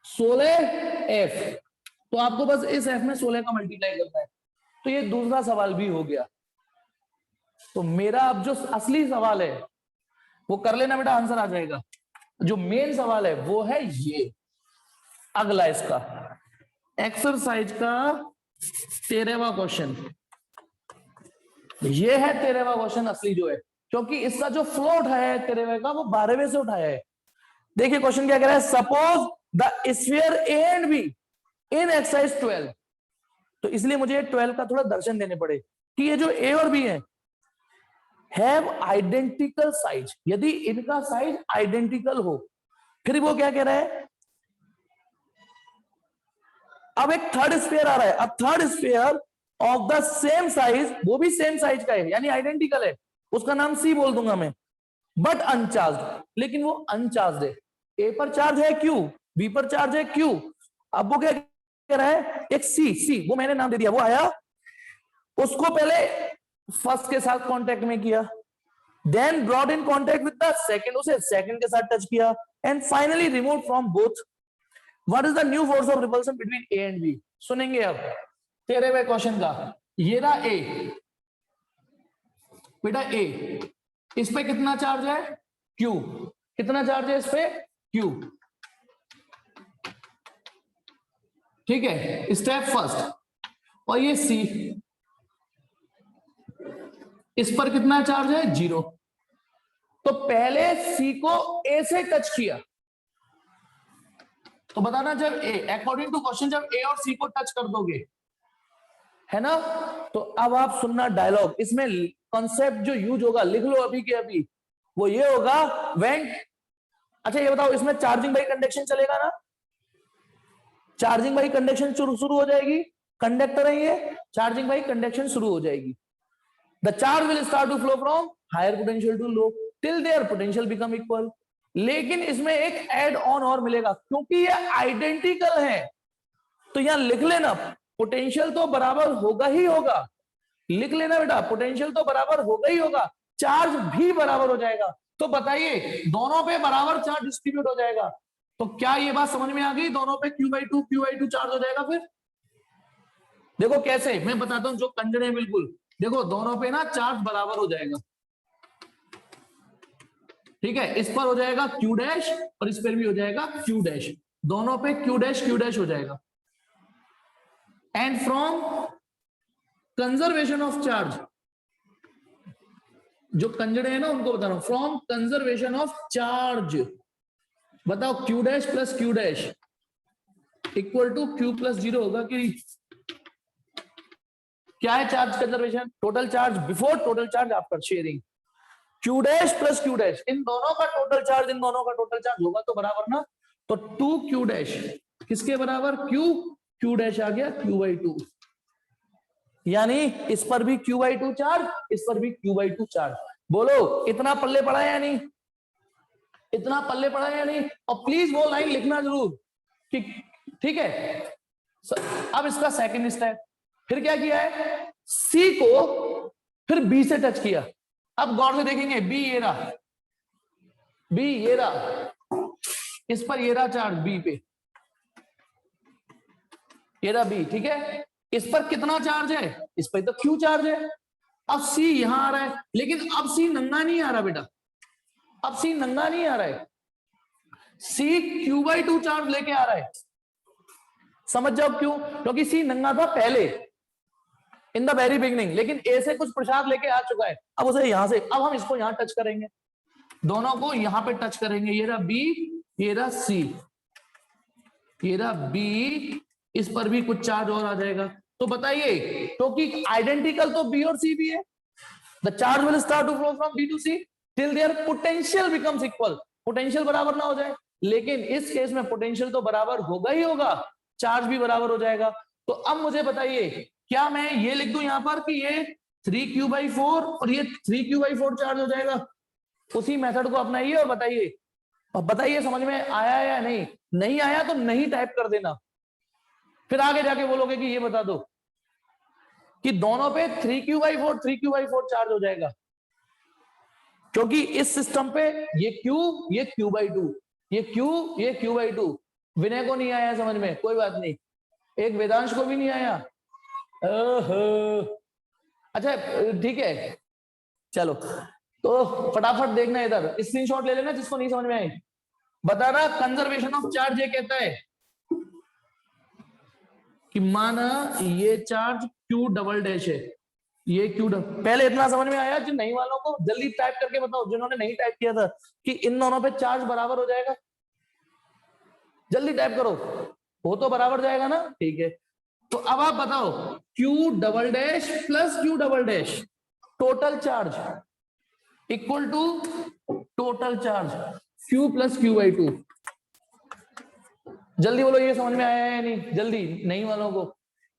16F, तो आपको बस इस F में 16 का मल्टीप्लाई करना है। तो ये दूसरा सवाल भी हो गया। तो मेरा अब जो असली सवाल है वो कर लेना बेटा, आंसर आ जाएगा। जो मेन सवाल है वो है ये अगला, इसका एक्सरसाइज का 13वां क्वेश्चन। ये है 13वां क्वेश्चन असली जो है, क्योंकि इसका जो फ्लो उठाया है 13वें का वो 12वें से उठाया है। देखिए क्वेश्चन क्या कह रहा है, suppose the sphere A and be in exercise 12। तो इसलिए मुझे 12 का थोड़ा दर्शन देने पड़े कि ये जो ए और बी है हैव आइडेंटिकल साइज, यदि इनका साइज आइडेंटिकल हो। फिर वो क्या कह रहा है, अब एक थर्ड स्फीयर आ रहा है, अब third sphere of the same size, वो भी सेम साइज का है यानी आइडेंटिकल है, उसका नाम सी बोल दूंगा मैं, बट अनचार्ज, लेकिन वो अनचार्ज है। ए पर चार्ज है क्यू, बी पर चार्ज है क्यू। अब वो क्या कह रहा है, एक सी वो मैंने नाम दे दिया, वो आया, उसको पहले फर्स्ट के साथ कांटेक्ट में किया, then brought in contact with the second, उसे सेकंड के साथ टच किया, and finally remove from both. What is the new force of repulsion between A and B? सुनेंगे अब 13वें क्वेश्चन का। ये रहा ए, बेटा ए, इस पे कितना चार्ज है? क्यू। कितना चार्ज है इस पे? क्यू। ठीक है, स्टेप फर्स्ट। और ये सी, इस पर कितना चार्ज है? 0। तो पहले सी को ए से टच किया, तो बताना जब ए, अकॉर्डिंग टू क्वेश्चन, जब ए और सी को टच कर दोगे, है ना, तो अब आप सुनना डायलॉग, इसमें कॉन्सेप्ट जो यूज होगा लिख लो अभी के अभी, वो ये होगा व्हेन, अच्छा ये बताओ इसमें चार्जिंग बाई कंडक्शन चलेगा ना? चार्जिंग बाई कंडक्शन शुरू हो जाएगी, कंडक्टर है ये, चार्जिंग बाई कंडक्शन शुरू हो जाएगी। The charge will start to flow from higher potential to low till their potential become equal. लेकिन इसमें एक एड ऑन और मिलेगा, क्योंकि ये आइडेंटिकल है, तो यहां लिख लेना पोटेंशियल तो बराबर होगा ही होगा, लिख लेना बेटा पोटेंशियल तो बराबर होगा ही होगा, चार्ज भी बराबर हो जाएगा। तो बताइए दोनों पे बराबर चार्ज डिस्ट्रीब्यूट हो जाएगा, तो क्या ये बात समझ में आ गई? दोनों पे Q/2 चार्ज हो जाएगा। फिर देखो कैसे, मैं बताता हूं, जो कंजर है बिल्कुल, देखो दोनों पे ना चार्ज बराबर हो जाएगा, ठीक है, इस पर हो जाएगा Q डैश और इस पर भी हो जाएगा Q डैश, दोनों पे Q डैश हो जाएगा। And from conservation of charge, जो कंजर है ना उनको बता रहा हूं, फ्रॉम कंजर्वेशन ऑफ चार्ज, बताओ Q dash plus Q dash equal to Q plus 0 होगा कि क्या है? Charge conservation, total charge before total charge after sharing, Q dash plus Q dash, इन दोनों का टोटल चार्ज, इन दोनों का टोटल चार्ज होगा तो बराबर ना, तो 2Q डैश किसके बराबर? Q डैश आ गया Q/2, यानी इस पर भी Q/2 चार्ज, इस पर भी Q/2 चार्ज। बोलो इतना पल्ले पड़ा है या नहीं? इतना पल्ले पड़ा है या नहीं? और प्लीज वो लाइन लिखना जरूर, ठीक है। अब इसका सेकंड स्टेप, फिर क्या किया है, सी को फिर बी से टच किया, अब गौर से देखेंगे, बी ये रहा, बी ये रहा, इस पर ये रहा चार्ज बी पे, ये रहा बी, ठीक है। इस पर कितना चार्ज है, इस पर तो क्यू चार्ज है। अब सी यहां आ रहा है, लेकिन अब सी नंगा नहीं आ रहा बेटा, अब सी नंगा नहीं आ रहा है, सी Q/2 चार्ज लेके आ रहा है। समझ जाओ क्यों, क्योंकि सी नंगा था पहले इन द वेरी बिगनिंग, लेकिन ए से कुछ प्रसाद लेके आ चुका है। अब उसे यहां से, अब हम इसको यहां टच करेंगे, दोनों को यहां पे टच करेंगे, ये रहा बी, ये रहा सी, ये रहा बी, इस पर भी कुछ चार्ज और आ जाएगा। तो बताइए, क्योंकि आइडेंटिकल तो बी और सी भी है, the charge will start to flow from B to C till their potential becomes equal. Potential बराबर ना हो जाए, लेकिन इस केस में पोटेंशियल तो बराबर होगा ही होगा, चार्ज भी बराबर हो जाएगा। तो अब मुझे बताइए, क्या मैं ये लिख दूं यहां पर कि ये 3Q/4 और ये 3Q/4 चार्ज हो जाएगा? उसी मेथड को अपनाइए और बताइए, अब बताइए समझ में आया या नहीं। नहीं आया तो नहीं टाइप कर देना, फिर आगे जाके बोलोगे कि ये बता दो कि दोनों पे 3Q/4 चार्ज हो जाएगा, क्योंकि इस सिस्टम पे ये Q, ये Q/2, ये Q, ये Q/2। विनय को नहीं आया समझ में, कोई बात नहीं, एक वेदांश को भी नहीं आया, अच्छा ठीक है, चलो तो फटाफट देखना, इधर स्क्रीनशॉट ले लेना जिसको नहीं समझ में आई। बताना कंजर्वेशन ऑफ चार्ज ये कहता है कि माना ये चार्ज Q" है, ये पहले इतना समझ में आया? जो नहीं वालों को जल्दी टाइप करके बताओ, जिन्होंने नहीं टाइप किया था, कि इन दोनों पे चार्ज बराबर हो जाएगा। जल्दी टाइप करो, वो तो बराबर जाएगा ना, ठीक है। तो अब आप बताओ, Q" plus Q", total charge equal to total charge Q plus Q/2। जल्दी बोलो, ये समझ में आया है या नहीं? जल्दी, नहीं वालों को,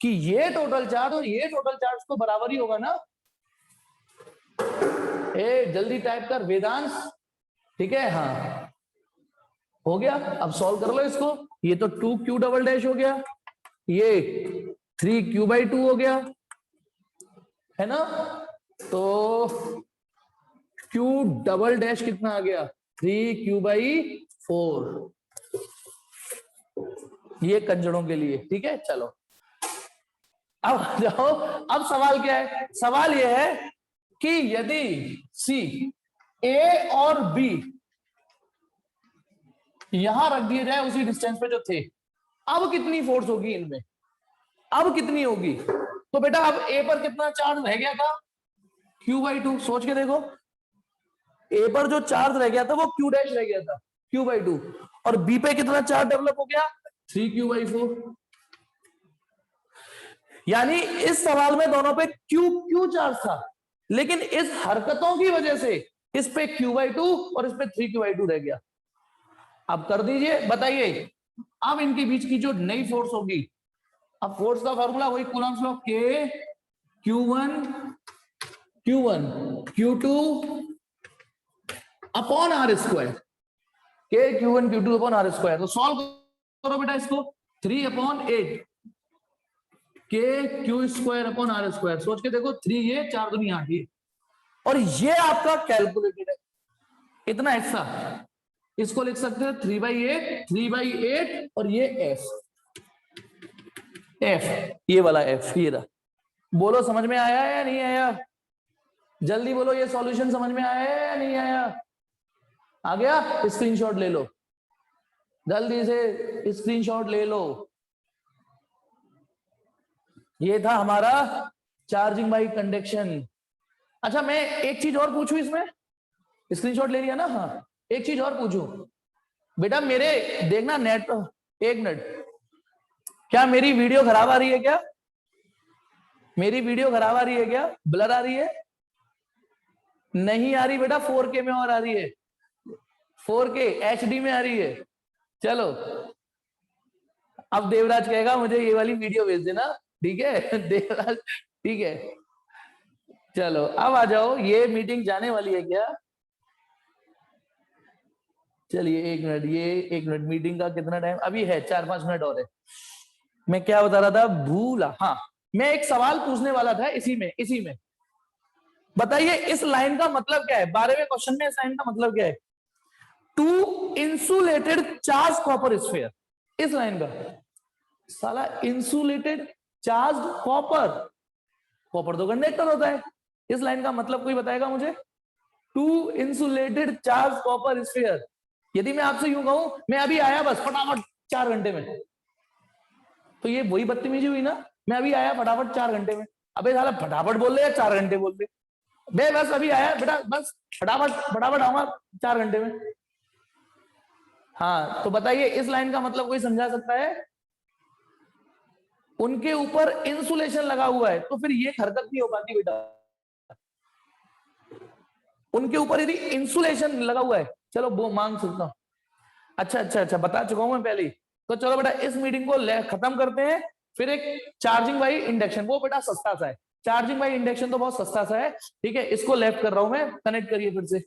कि ये टोटल चार्ज और ये टोटल चार्ज तो बराबर ही होगा ना। ए जल्दी टाइप कर वेदांश, ठीक है, हाँ हो गया। अब सॉल्व कर लो इसको, ये तो 2Q" हो गया, ये 3Q/2 हो गया, है ना। तो Q" कितना आ गया, 3Q/4, ये कंजड़ों के लिए, ठीक है। चलो अब जाओ, अब सवाल क्या है? सवाल यह है कि यदि सी, ए और बी यहां रख दिए जाए उसी डिस्टेंस पे जो थे, अब कितनी फोर्स होगी इनमें, अब कितनी होगी? तो बेटा अब ए पर कितना चार्ज रह गया था, Q/2। सोच के देखो, ए पर जो चार्ज रह गया था वो Q' रह गया था, Q/2, और बी पे कितना चार्ज डेवलप हो गया, 3Q/4। यानी इस सवाल में दोनों पे Q चार्ज था, लेकिन इस हरकतों की वजह से इस पे Q/2 और इस पे 3Q/2 रह गया। अब कर दीजिए, बताइए अब इनके बीच की जो नई फोर्स होगी, अब फोर्स का फॉर्मूला वही Coulomb's law, K Q1 Q2 upon R², K Q1 Q2 upon R²। तो सॉल्व करो बेटा इसको, 3/8 K Q² अपॉन R²। सोच के देखो, 3 ये 4 दूनी 8 ये, और ये आपका कैलकुलेटेड है इतना हिस्सा। इसको लिख सकते हैं 3/8 और ये F, ये वाला F, ये रहा। बोलो समझ में आया या नहीं आया? जल्दी बोलो, ये सॉल्यूशन समझ में आया या नहीं आया? आ गया? स्क्रीनशॉट ले लो, जल्दी से स्क्रीनशॉट ले लो। ये था हमारा चार्जिंग बाई कंडक्शन। अच्छा मैं एक चीज और पूछूं इसमें, स्क्रीनशॉट ले लिया ना? हाँ, एक चीज और पूछूं बेटा, मेरे देखना नेट, एक मिनट, क्या मेरी वीडियो खराब आ रही है क्या? मेरी वीडियो खराब आ रही है क्या? ब्लर आ रही है? नहीं आ रही बेटा, 4K में और आ रही है, 4K HD में आ रही है। चलो अब देवराज कहेगा मुझे ये वाली वीडियो भेज देना, ठीक है देवराज, ठीक है। चलो अब आ जाओ, ये मीटिंग जाने वाली है क्या? चलिए 1 मिनट, ये 1 मिनट, मीटिंग का कितना टाइम अभी है? 4-5 मिनट और है। मैं क्या बता रहा था, भूला, हाँ मैं एक सवाल पूछने वाला था इसी में बताइए इस लाइन का मतलब क्या है, 12वें क्वेश्चन में इस लाइन का मतलब क्या है? Two insulated charge copper sphere, इस लाइन का साला इंसुलेटेड चार्ज कॉपर, कॉपर तो कंडक्टर होता है, इस लाइन का मतलब कोई बताएगा मुझे? Two insulated charge copper sphere. यदि मैं आपसे यूं कहूं मैं अभी आया बस फटाफट 4 घंटे में, तो ये वही बदतमीजी हुई ना, मैं अभी आया फटाफट 4 घंटे में। अबे साला फटाफट बोल रहे या 4 घंटे बोल रहे? बे बस अभी आया बेटा, बस फटाफट फटाफट आऊंगा 4 घंटे में। हाँ तो बताइए इस लाइन का मतलब कोई समझा सकता है? उनके ऊपर इंसुलेशन लगा हुआ है तो फिर ये हरकत नहीं हो पाती बेटा। उनके ऊपर यदि इंसुलेशन लगा हुआ है, चलो वो मांग सकता हूं। अच्छा अच्छा अच्छा, बता चुका हूं मैं पहले ही। तो चलो बेटा इस मीटिंग को खत्म करते हैं, फिर एक चार्जिंग बाई इंडक्शन, वो बेटा सस्ता सा है, चार्जिंग बाई इंडक्शन तो बहुत सस्ता सा है, ठीक है, इसको लेफ्ट कर रहा हूं मैं, कनेक्ट करिए फिर से।